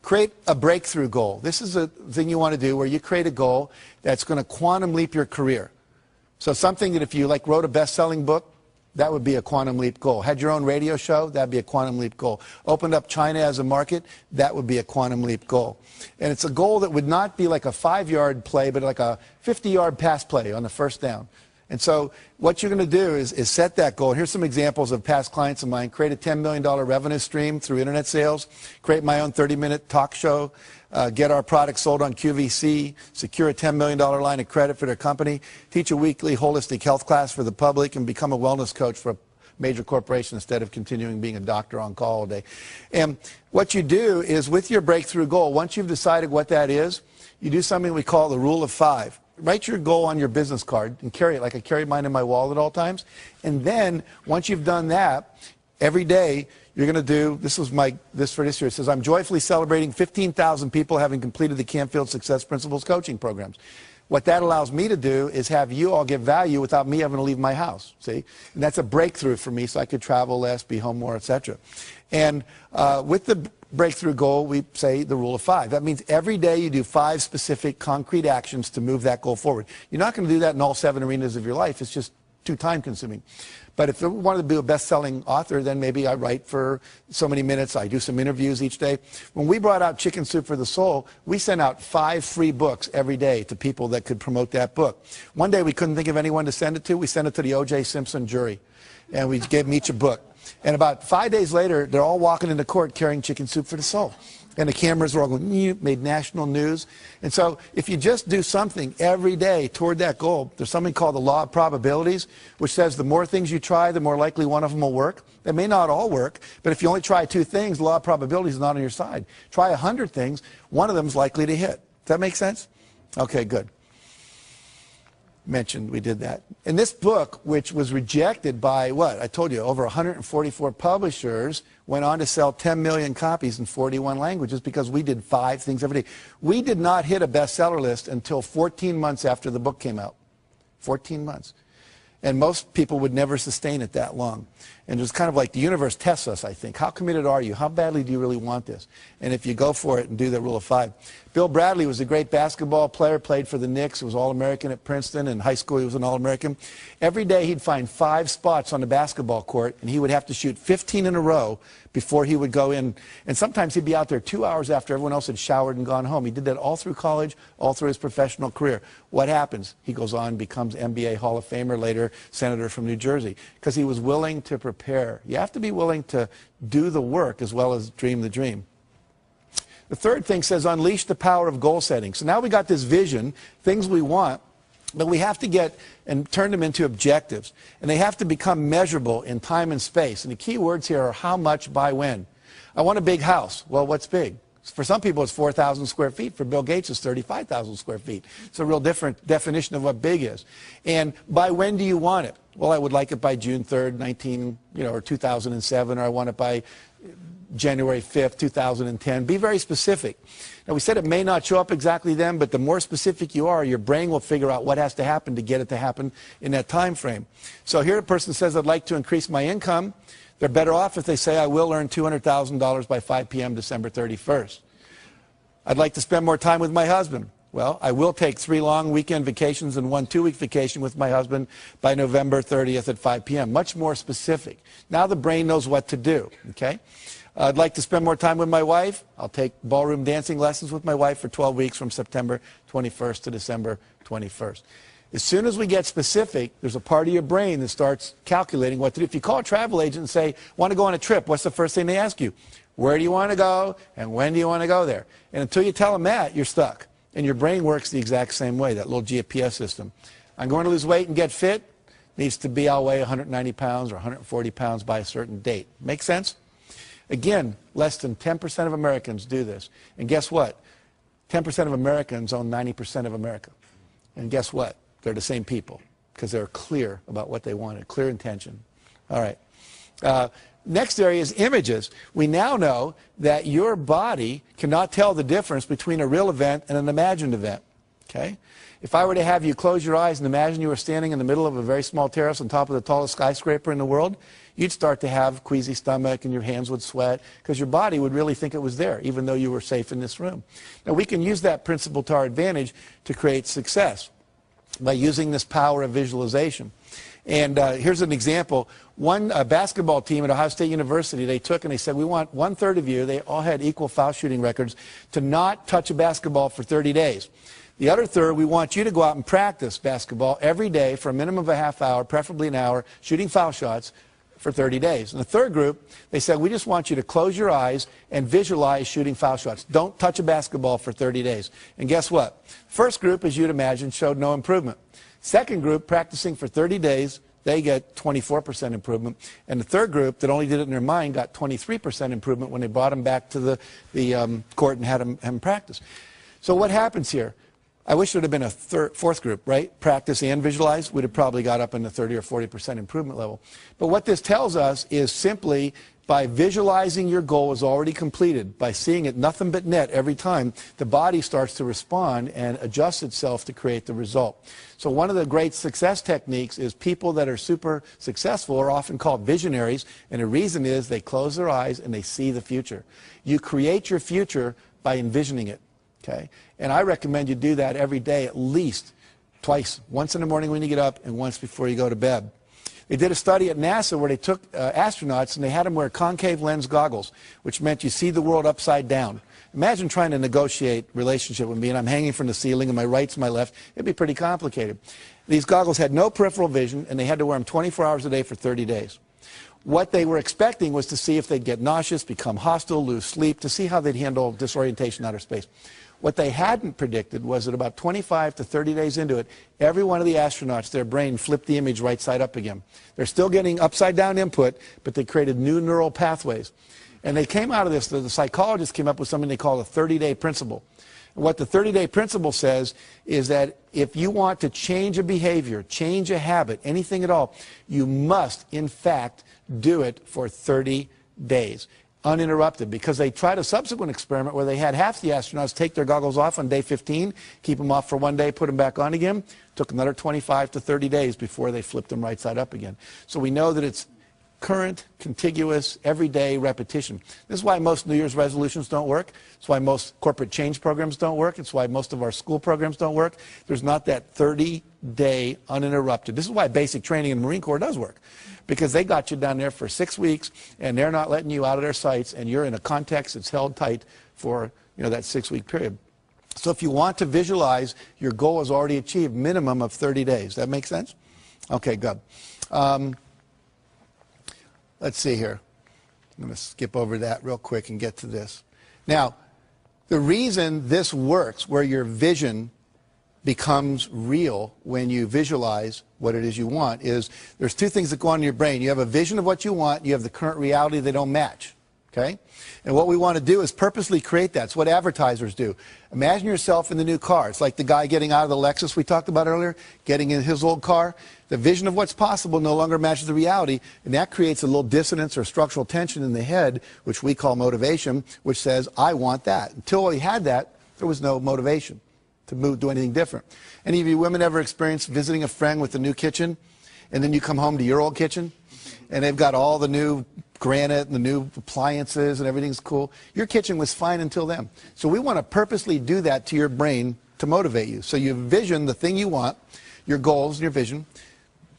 Create a breakthrough goal. This is a thing you want to do where you create a goal that's going to quantum leap your career. So something that if you like wrote a best-selling book, that would be a quantum leap goal. Had your own radio show, that would be a quantum leap goal. Opened up China as a market, that would be a quantum leap goal. And it's a goal that would not be like a 5-yard play, but like a 50-yard pass play on the first down. And so what you're going to do is set that goal. And here's some examples of past clients of mine. Create a $10 million revenue stream through internet sales. Create my own 30-minute talk show. Get our products sold on QVC. Secure a $10 million line of credit for their company. Teach a weekly holistic health class for the public. And become a wellness coach for a major corporation instead of continuing being a doctor on call all day. And what you do is with your breakthrough goal, once you've decided what that is, you do something we call the rule of 5. Write your goal on your business card and carry it like I carry mine in my wallet at all times. And then once you've done that, every day you're going to do, this for this year, it says, I'm joyfully celebrating 15,000 people having completed the Canfield Success Principles coaching programs. What that allows me to do is have you all get value without me having to leave my house, see? And that's a breakthrough for me, so I could travel less, be home more, etc. And with the breakthrough goal, we say the rule of 5. That means every day you do 5 specific concrete actions to move that goal forward. You're not going to do that in all 7 arenas of your life. It's just too time consuming. But if I wanted to be a best-selling author, then maybe I write for so many minutes. I do some interviews each day. When we brought out Chicken Soup for the Soul, we sent out 5 free books every day to people that could promote that book. One day we couldn't think of anyone to send it to. We sent it to the O.J. Simpson jury, and we gave them each a book. And about 5 days later, they're all walking into court carrying Chicken Soup for the Soul. And the cameras were all going, made national news. And so if you just do something every day toward that goal, there's something called the law of probabilities, which says the more things you try, the more likely one of them will work. They may not all work, but if you only try 2 things, the law of probabilities is not on your side. Try 100 things, one of them is likely to hit. Does that make sense? Okay, good. Mentioned we did that. And this book, which was rejected by what? I told you, over 144 publishers, went on to sell 10 million copies in 41 languages because we did 5 things every day. We did not hit a bestseller list until 14 months after the book came out. 14 months. And most people would never sustain it that long. And it was kind of like the universe tests us, I think. How committed are you? How badly do you really want this? And if you go for it and do the rule of 5. Bill Bradley was a great basketball player, played for the Knicks, he was All-American at Princeton. In high school he was an All-American. Every day he'd find 5 spots on the basketball court, and he would have to shoot 15 in a row before he would go in. And sometimes he'd be out there 2 hours after everyone else had showered and gone home. He did that all through college, all through his professional career. What happens? He goes on, becomes NBA Hall of Famer, later Senator from New Jersey, because he was willing to prepare. You have to be willing to do the work as well as dream the dream. The third thing says unleash the power of goal setting. So now we got this vision, things we want, but we have to get and turn them into objectives. And they have to become measurable in time and space. And the key words here are how much by when. I want a big house. Well, what's big? For some people it's 4,000 square feet. For Bill Gates it's 35,000 square feet. It's a real different definition of what big is. And by when do you want it? Well, I would like it by June 3rd, or 2007, or I want it by January 5th, 2010. Be very specific. Now, we said it may not show up exactly then, but the more specific you are, your brain will figure out what has to happen to get it to happen in that time frame. So here a person says, I'd like to increase my income. They're better off if they say, I will earn $200,000 by 5 p.m. December 31st. I'd like to spend more time with my husband. Well, I will take 3 long weekend vacations and 1 2-week vacation with my husband by November 30th at 5 p.m. Much more specific. Now the brain knows what to do, okay? I'd like to spend more time with my wife. I'll take ballroom dancing lessons with my wife for 12 weeks from September 21st to December 21st. As soon as we get specific, there's a part of your brain that starts calculating what to do. If you call a travel agent and say, want to go on a trip, what's the first thing they ask you? Where do you want to go and when do you want to go there? And until you tell them that, you're stuck. And your brain works the exact same way, that little GPS system. I'm going to lose weight and get fit. Needs to be, I'll weigh 190 pounds or 140 pounds by a certain date. Make sense? Again, less than 10% of Americans do this. And guess what? 10% of Americans own 90% of America. And guess what? They're the same people because they're clear about what they wanted, clear intention. All right. Next area is images. We now know that your body cannot tell the difference between a real event and an imagined event. Okay? If I were to have you close your eyes and imagine you were standing in the middle of a very small terrace on top of the tallest skyscraper in the world, you'd start to have queasy stomach and your hands would sweat because your body would really think it was there, even though you were safe in this room. Now, we can use that principle to our advantage to create success by using this power of visualization. And here's an example. One basketball team at Ohio State University, they took and they said, we want 1/3 of you, they all had equal foul shooting records, to not touch a basketball for 30 days. The other third, we want you to go out and practice basketball every day for a minimum of a half hour, preferably an hour, shooting foul shots for 30 days. And the third group, they said, we just want you to close your eyes and visualize shooting foul shots. Don't touch a basketball for 30 days. And guess what? First group, as you'd imagine, showed no improvement. Second group, practicing for 30 days, they get 24% improvement. And the third group that only did it in their mind got 23% improvement when they brought them back to the court and had them practice. So what happens here? I wish there would have been a fourth group, right? Practice and visualize. We'd have probably got up in the 30 or 40% improvement level. But what this tells us is simply by visualizing your goal is already completed, by seeing it nothing but net every time, the body starts to respond and adjust itself to create the result. So one of the great success techniques is people that are super successful are often called visionaries, and the reason is they close their eyes and they see the future. You create your future by envisioning it. Okay? And I recommend you do that every day at least twice, once in the morning when you get up and once before you go to bed. They did a study at NASA where they took astronauts and they had them wear concave lens goggles, which meant you see the world upside down. Imagine trying to negotiate relationship with me and I'm hanging from the ceiling and my right's my left. It'd be pretty complicated. These goggles had no peripheral vision and they had to wear them 24 hours a day for 30 days. What they were expecting was to see if they'd get nauseous, become hostile, lose sleep, to see how they'd handle disorientation in outer space. What they hadn't predicted was that about 25 to 30 days into it, every one of the astronauts, their brain flipped the image right side up again. They're still getting upside down input, but they created new neural pathways. And they came out of this, the psychologists came up with something they call the 30-day principle. And what the 30-day principle says is that if you want to change a behavior, change a habit, anything at all, you must, in fact, do it for 30 days. Uninterrupted, because they tried a subsequent experiment where they had half the astronauts take their goggles off on day 15, keep them off for one day, put them back on again. Took another 25 to 30 days before they flipped them right side up again. So we know that it's current, contiguous, everyday repetition. This is why most New Year's resolutions don't work. It's why most corporate change programs don't work. It's why most of our school programs don't work. There's not that 30-day uninterrupted. This is why basic training in the Marine Corps does work. Because they got you down there for 6 weeks and they're not letting you out of their sights and you're in a context that's held tight for that 6-week period. So if you want to visualize, your goal is already achieved, minimum of 30 days. That make sense? Okay, good. Let's see here. I'm going to skip over that real quick and get to this. Now, the reason this works, where your vision becomes real when you visualize what it is you want, is there's two things that go on in your brain. You have a vision of what you want, you have the current reality, they don't match. Okay? And what we want to do is purposely create that. It's what advertisers do. Imagine yourself in the new car. It's like the guy getting out of the Lexus we talked about earlier, getting in his old car. The vision of what's possible no longer matches the reality, and that creates a little dissonance or structural tension in the head, which we call motivation, which says, I want that. Until we had that, there was no motivation to do anything different. Any of you women ever experienced visiting a friend with a new kitchen, and then you come home to your old kitchen, and they've got all the new granite and the new appliances and everything's cool? Your kitchen was fine until then. So we want to purposely do that to your brain to motivate you. So you vision the thing you want, your goals and your vision.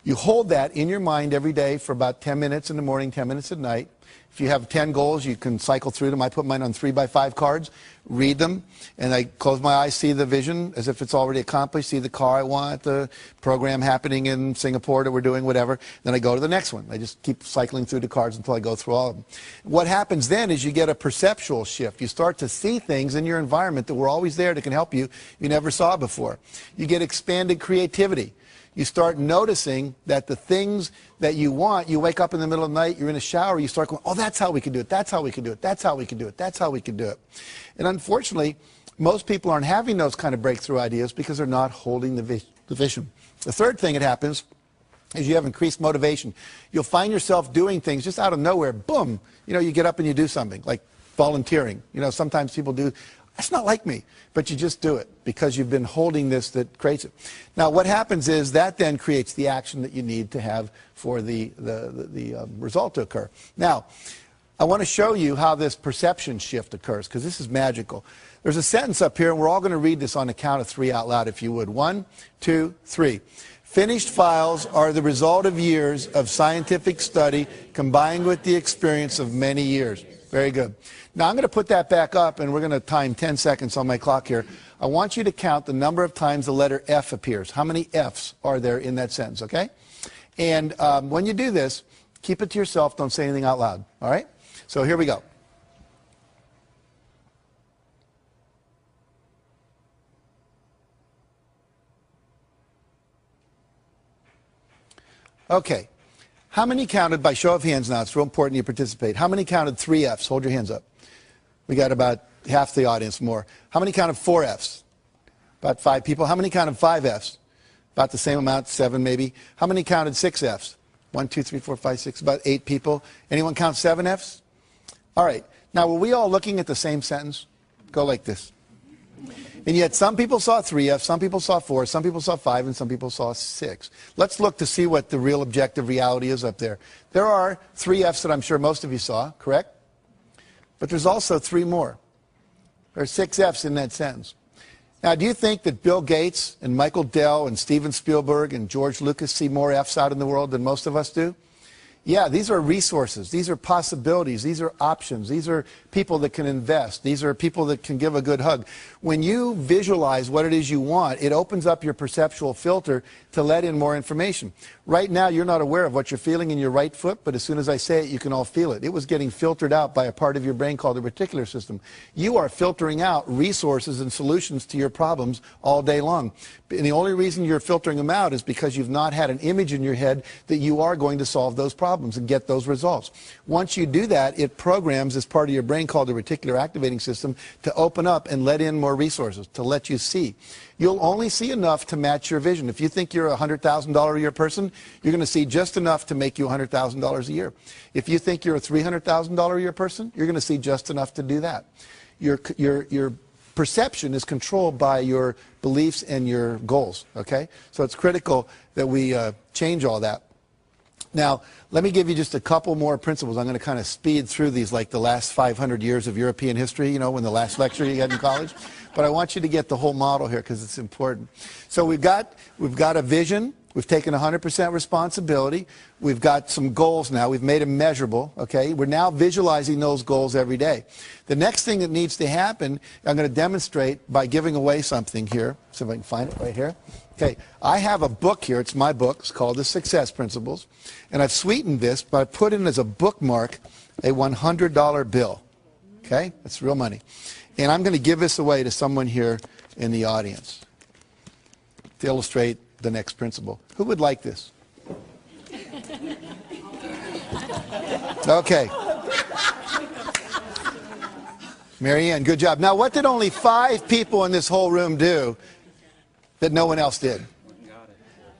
You hold that in your mind every day for about 10 minutes in the morning, 10 minutes at night. If you have 10 goals, you can cycle through them. I put mine on 3x5 cards, read them, and I close my eyes, see the vision as if it's already accomplished, see the car I want, the program happening in Singapore that we're doing, whatever. Then I go to the next one. I just keep cycling through the cards until I go through all of them. What happens then is you get a perceptual shift. You start to see things in your environment that were always there that can help you never saw before. You get expanded creativity. You start noticing that the things that you want, you wake up in the middle of the night, you're in a shower, you start going, oh, that's how we can do it, that's how we can do it, that's how we can do it, that's how we can do it. And unfortunately, most people aren't having those kind of breakthrough ideas because they're not holding the vision. The third thing that happens is you have increased motivation. You'll find yourself doing things just out of nowhere, boom, you get up and you do something, like volunteering. Sometimes people do. That's not like me, but you just do it because you've been holding this that creates it. Now, what happens is that then creates the action that you need to have for the result to occur. Now, I want to show you how this perception shift occurs because this is magical. There's a sentence up here, and we're all going to read this on the count of 3 out loud, if you would. 1, 2, 3. Finished files are the result of years of scientific study combined with the experience of many years. Very good. Now I'm going to put that back up and we're going to time 10 seconds on my clock here. I want you to count the number of times the letter F appears. How many F's are there in that sentence, okay? And when you do this, keep it to yourself. Don't say anything out loud, all right? So here we go. Okay. How many counted, by show of hands now, it's real important you participate. How many counted 3 F's? Hold your hands up. We got about half the audience more. How many counted 4 F's? About 5 people. How many counted 5 Fs? About the same amount, 7 maybe. How many counted 6 Fs? 1, 2, 3, 4, 5, 6, about 8 people. Anyone count 7 Fs? All right. Now, were we all looking at the same sentence? Go like this. And yet some people saw 3 Fs, some people saw 4, some people saw 5, and some people saw 6. Let's look to see what the real objective reality is up there. There are 3 Fs that I'm sure most of you saw, correct? But there's also 3 more. There are 6 Fs in that sentence. Now, do you think that Bill Gates and Michael Dell and Steven Spielberg and George Lucas see more Fs out in the world than most of us do? Yeah, these are resources. These are possibilities. These are options. These are people that can invest. These are people that can give a good hug. When you visualize what it is you want, it opens up your perceptual filter to let in more information. Right now, you're not aware of what you're feeling in your right foot, but as soon as I say it, you can all feel it. It was getting filtered out by a part of your brain called the reticular system. You are filtering out resources and solutions to your problems all day long. And the only reason you're filtering them out is because you've not had an image in your head that you are going to solve those problems and get those results. Once you do that, it programs this part of your brain called the reticular activating system to open up and let in more resources, to let you see. You'll only see enough to match your vision. If you think you're a $100,000 a year person, you're going to see just enough to make you $100,000 a year. If you think you're a $300,000 a year person, you're going to see just enough to do that. Your perception is controlled by your beliefs and your goals, okay? So it's critical that we change all that. Now, let me give you just a couple more principles. I'm going to kind of speed through these like the last 500 years of European history, you know, when the last lecture you had in college. But I want you to get the whole model here because it's important. So we've got a vision. We've taken 100% responsibility. We've got some goals now. We've made them measurable, okay? We're now visualizing those goals every day. The next thing that needs to happen, I'm going to demonstrate by giving away something here. See if I can find it right here. Okay, I have a book here. It's my book. It's called The Success Principles. And I've sweetened this by putting in as a bookmark a $100 bill. Okay, that's real money. And I'm going to give this away to someone here in the audience to illustrate the next principle. Who would like this? Okay. Marianne, good job. Now, what did only 5 people in this whole room do that no one else did?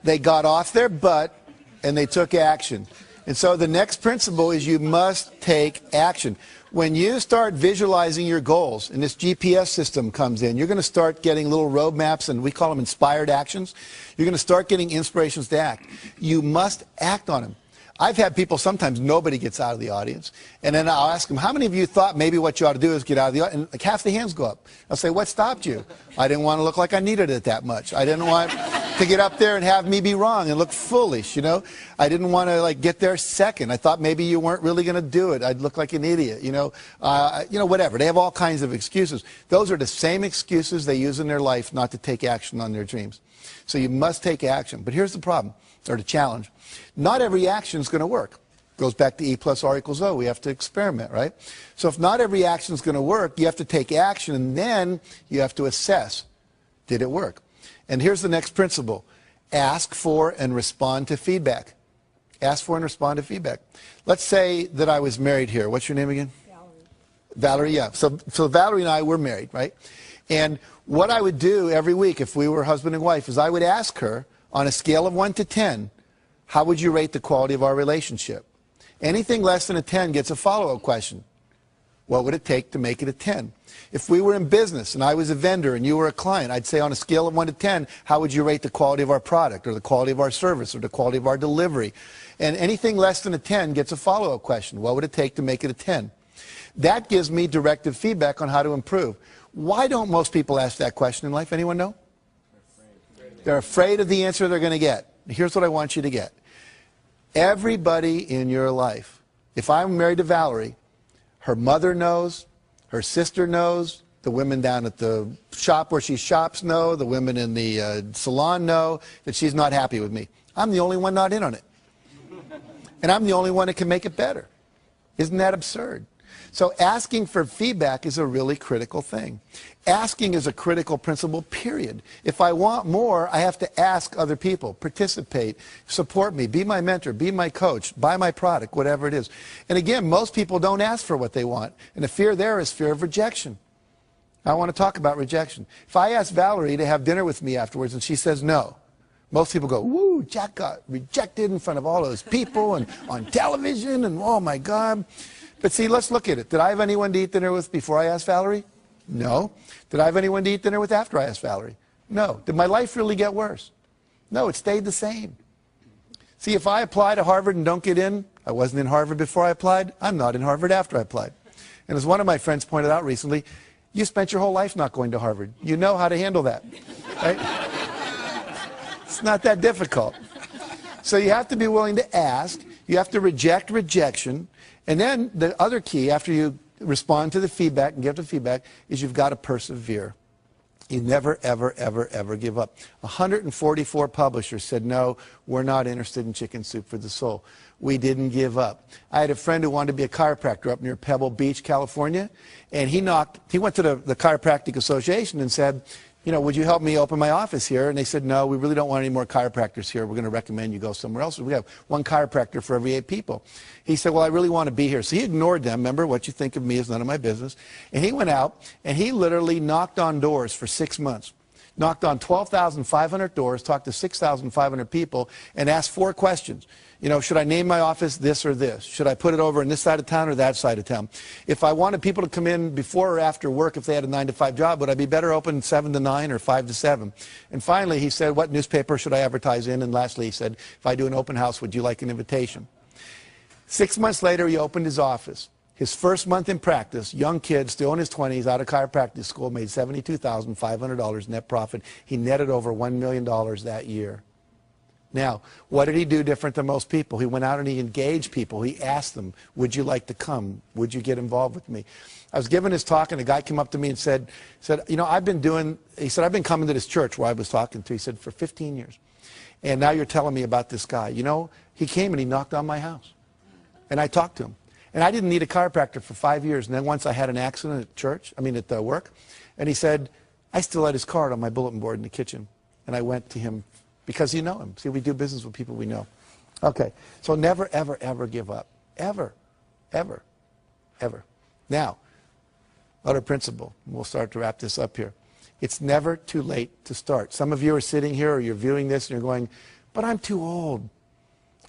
They got off their butt and they took action. And so the next principle is you must take action. When you start visualizing your goals and this GPS system comes in, you're going to start getting little roadmaps, and we call them inspired actions. You're going to start getting inspirations to act. You must act on them. I've had people, sometimes nobody gets out of the audience, and then I'll ask them, how many of you thought maybe what you ought to do is get out of the audience? And like half the hands go up. I'll say, what stopped you? I didn't want to look like I needed it that much. I didn't want to get up there and have me be wrong and look foolish, you know. I didn't want to like get there second. I thought maybe you weren't really going to do it. I'd look like an idiot, you know, whatever. They have all kinds of excuses. Those are the same excuses they use in their life not to take action on their dreams. So you must take action. But here's the problem, or the challenge. Not every action is going to work. Goes back to E plus R equals O. We have to experiment, right? So if not every action is going to work, you have to take action, and then you have to assess, did it work? And here's the next principle. Ask for and respond to feedback. Ask for and respond to feedback. Let's say that I was married here. What's your name again? Valerie. Valerie, yeah. So Valerie and I were married, right? And what I would do every week if we were husband and wife is I would ask her, on a scale of 1 to 10, how would you rate the quality of our relationship? Anything less than a 10 gets a follow-up question. What would it take to make it a 10? If we were in business and I was a vendor and you were a client, I'd say on a scale of 1 to 10, how would you rate the quality of our product or the quality of our service or the quality of our delivery? And anything less than a 10 gets a follow-up question. What would it take to make it a 10? That gives me directive feedback on how to improve. Why don't most people ask that question in life? Anyone know? They're afraid of the answer they're going to get. Here's what I want you to get. Everybody in your life, if I'm married to Valerie, her mother knows, her sister knows, the women down at the shop where she shops know, the women in the salon know that she's not happy with me. I'm the only one not in on it. And I'm the only one that can make it better. Isn't that absurd? So asking for feedback is a really critical thing. Asking is a critical principle, period. If I want more, I have to ask other people, participate, support me, be my mentor, be my coach, buy my product, whatever it is. And again, most people don't ask for what they want. And the fear there is fear of rejection. I want to talk about rejection. If I ask Valerie to have dinner with me afterwards and she says no, most people go, woo, Jack got rejected in front of all those people and on television and oh my God. But see, let's look at it. Did I have anyone to eat dinner with before I asked Valerie? No. Did I have anyone to eat dinner with after I asked Valerie? No. Did my life really get worse? No, it stayed the same. See, if I apply to Harvard and don't get in, I wasn't in Harvard before I applied, I'm not in Harvard after I applied. And as one of my friends pointed out recently, you spent your whole life not going to Harvard. You know how to handle that, right? It's not that difficult. So you have to be willing to ask. You have to reject rejection. And then the other key, after you respond to the feedback and give the feedback, is you've got to persevere. You never, ever, ever, ever give up. 144 publishers said, no, we're not interested in Chicken Soup for the Soul. We didn't give up. I had a friend who wanted to be a chiropractor up near Pebble Beach, California, and he went to the Chiropractic Association and said, you know, would you help me open my office here? And they said, no, we really don't want any more chiropractors here. We're going to recommend you go somewhere else. We have one chiropractor for every 8 people. He said, well, I really want to be here. So he ignored them. Remember, what you think of me is none of my business. And he went out, and he literally knocked on doors for 6 months. Knocked on 12,500 doors, talked to 6,500 people, and asked 4 questions. You know, should I name my office this or this? Should I put it over in this side of town or that side of town? If I wanted people to come in before or after work, if they had a 9-to-5 job, would I be better open 7 to 9 or 5 to 7? And finally, he said, what newspaper should I advertise in? And lastly, he said, if I do an open house, would you like an invitation? 6 months later, he opened his office. His first month in practice, young kid, still in his 20s, out of chiropractic school, made $72,500 net profit. He netted over $1 million that year. Now, what did he do different than most people? He went out and he engaged people. He asked them, would you like to come? Would you get involved with me? I was giving his talk, and a guy came up to me and said, you know, I've been coming to this church where I was talking to, he said, for 15 years. And now you're telling me about this guy. You know, he came and he knocked on my house. And I talked to him. And I didn't need a chiropractor for 5 years. And then once I had an accident at church, at work, and he said, I still had his card on my bulletin board in the kitchen. And I went to him because you know him. See, we do business with people we know. Okay, so never, ever, ever give up. Ever, ever, ever. Now, other principle. We'll start to wrap this up here. It's never too late to start. Some of you are sitting here or you're viewing this and you're going, but I'm too old.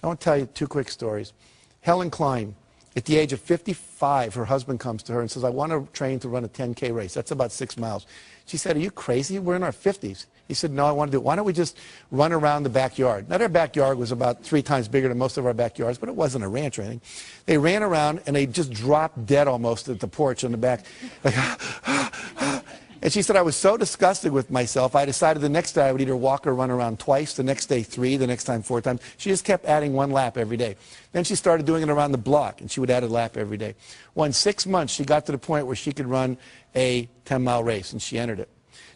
I want to tell you 2 quick stories. Helen Klein. At the age of 55, her husband comes to her and says, I want to train to run a 10K race. That's about 6 miles. She said, are you crazy? We're in our 50s. He said, no, I want to do it. Why don't we just run around the backyard? Now, their backyard was about 3 times bigger than most of our backyards, but it wasn't a ranch or anything. They ran around, and they just dropped dead almost at the porch on the back. Like, and she said, I was so disgusted with myself, I decided the next day I would either walk or run around twice, the next day 3, the next time 4 times. She just kept adding 1 lap every day. Then she started doing it around the block, and she would add a lap every day. Well, in 6 months, she got to the point where she could run a 10-mile race, and she entered it.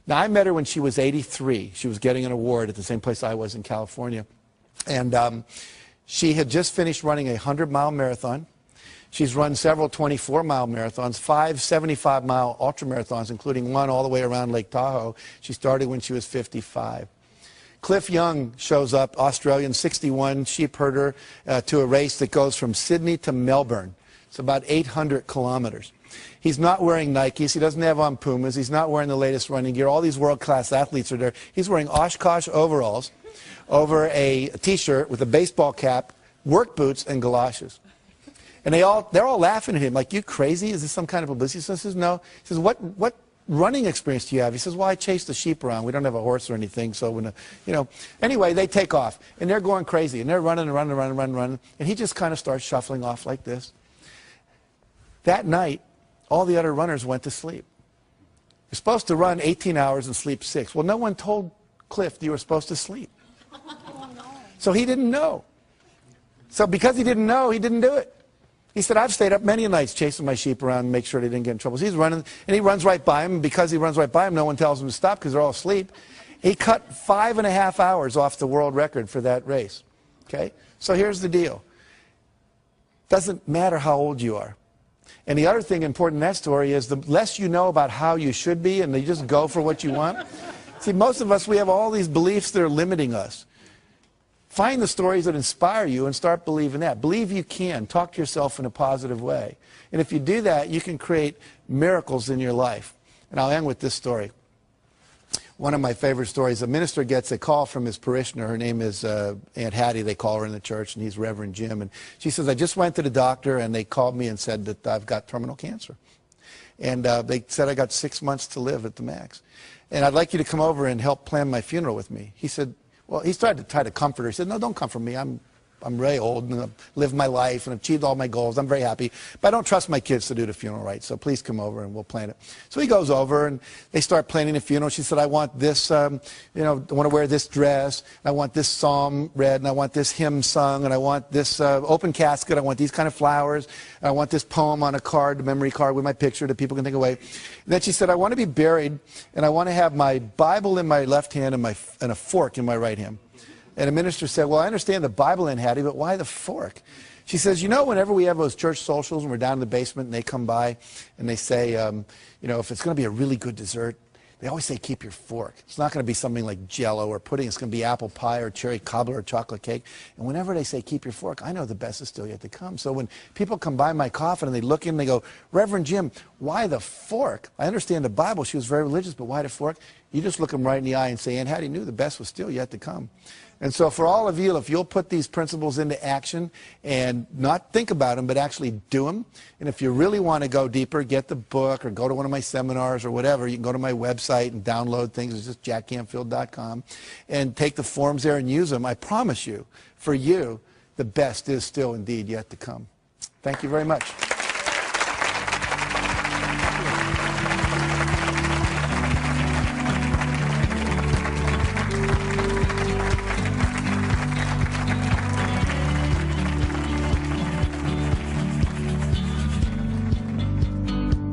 Now, I met her when she was 83. She was getting an award at the same place I was in California. And she had just finished running a 100-mile marathon. She's run several 24-mile marathons, 5 75-mile ultramarathons, including 1 all the way around Lake Tahoe. She started when she was 55. Cliff Young shows up, Australian, 61, sheep herder, to a race that goes from Sydney to Melbourne. It's about 800 kilometers. He's not wearing Nikes. He doesn't have on Pumas. He's not wearing the latest running gear. All these world-class athletes are there. He's wearing Oshkosh overalls over a T-shirt with a baseball cap, work boots, and galoshes. And they're all laughing at him, like, you crazy? Is this some kind of publicity? So he says, no. He says, what running experience do you have? He says, well, I chase the sheep around. We don't have a horse or anything, so when, you know. Anyway, they take off, and they're going crazy, and they're running and running and running and running, and he just kind of starts shuffling off like this. That night, all the other runners went to sleep. You're supposed to run 18 hours and sleep 6. Well, no one told Cliff you were supposed to sleep. So he didn't know. So because he didn't know, he didn't do it. He said, I've stayed up many nights chasing my sheep around and make sure they didn't get in trouble. So he's running, and he runs right by him, and because he runs right by him, no one tells him to stop because they're all asleep. He cut 5.5 hours off the world record for that race. Okay? So here's the deal. Doesn't matter how old you are. And the other thing important in that story is the less you know about how you should be and you just go for what you want. See, most of us, we have all these beliefs that are limiting us. Find the stories that inspire you and start believing that. Believe you can. Talk to yourself in a positive way. And if you do that, you can create miracles in your life. And I'll end with this story. One of my favorite stories, a minister gets a call from his parishioner. Her name is Aunt Hattie, they call her in the church, and he's Reverend Jim. And she says, I just went to the doctor, and they called me and said that I've got terminal cancer. And they said I got 6 months to live at the max. And I'd like you to come over and help plan my funeral with me. He said, well, he started to try to comfort her. He said, no, don't comfort me. I'm really old and I've lived my life and achieved all my goals. I'm very happy. But I don't trust my kids to do the funeral right, so please come over and we'll plan it. So he goes over and they start planning the funeral. She said, I want this, I want to wear this dress. I want this psalm read and I want this hymn sung and I want this open casket. I want these kind of flowers. And I want this poem on a card, a memory card with my picture that people can take away. And then she said, I want to be buried and I want to have my Bible in my left hand and a fork in my right hand. And the minister said, well, I understand the Bible in Hattie, but why the fork? She says, whenever we have those church socials and we're down in the basement and they come by and they say, if it's going to be a really good dessert, they always say keep your fork. It's not going to be something like Jell-O or pudding. It's going to be apple pie or cherry cobbler or chocolate cake. And whenever they say keep your fork, I know the best is still yet to come. So when people come by my coffin and they look in and they go, Reverend Jim, why the fork? I understand the Bible. She was very religious, but why the fork? You just look them right in the eye and say, Aunt Hattie knew the best was still yet to come. And so for all of you, if you'll put these principles into action and not think about them, but actually do them, and if you really want to go deeper, get the book or go to one of my seminars or whatever, you can go to my website and download things. It's just jackcanfield.com and take the forms there and use them. I promise you, for you, the best is still indeed yet to come. Thank you very much.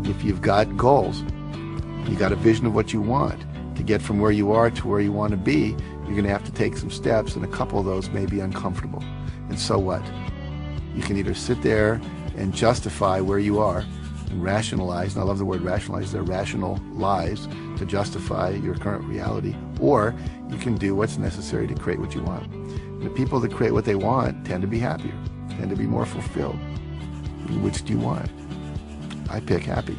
If you've got goals, you got a vision of what you want to get from where you are to where you want to be, you're going to have to take some steps, and a couple of those may be uncomfortable. And so what? You can either sit there and justify where you are and rationalize, and I love the word rationalize, they're rational lies to justify your current reality, or you can do what's necessary to create what you want. And the people that create what they want tend to be happier, tend to be more fulfilled. Which do you want? I pick happy.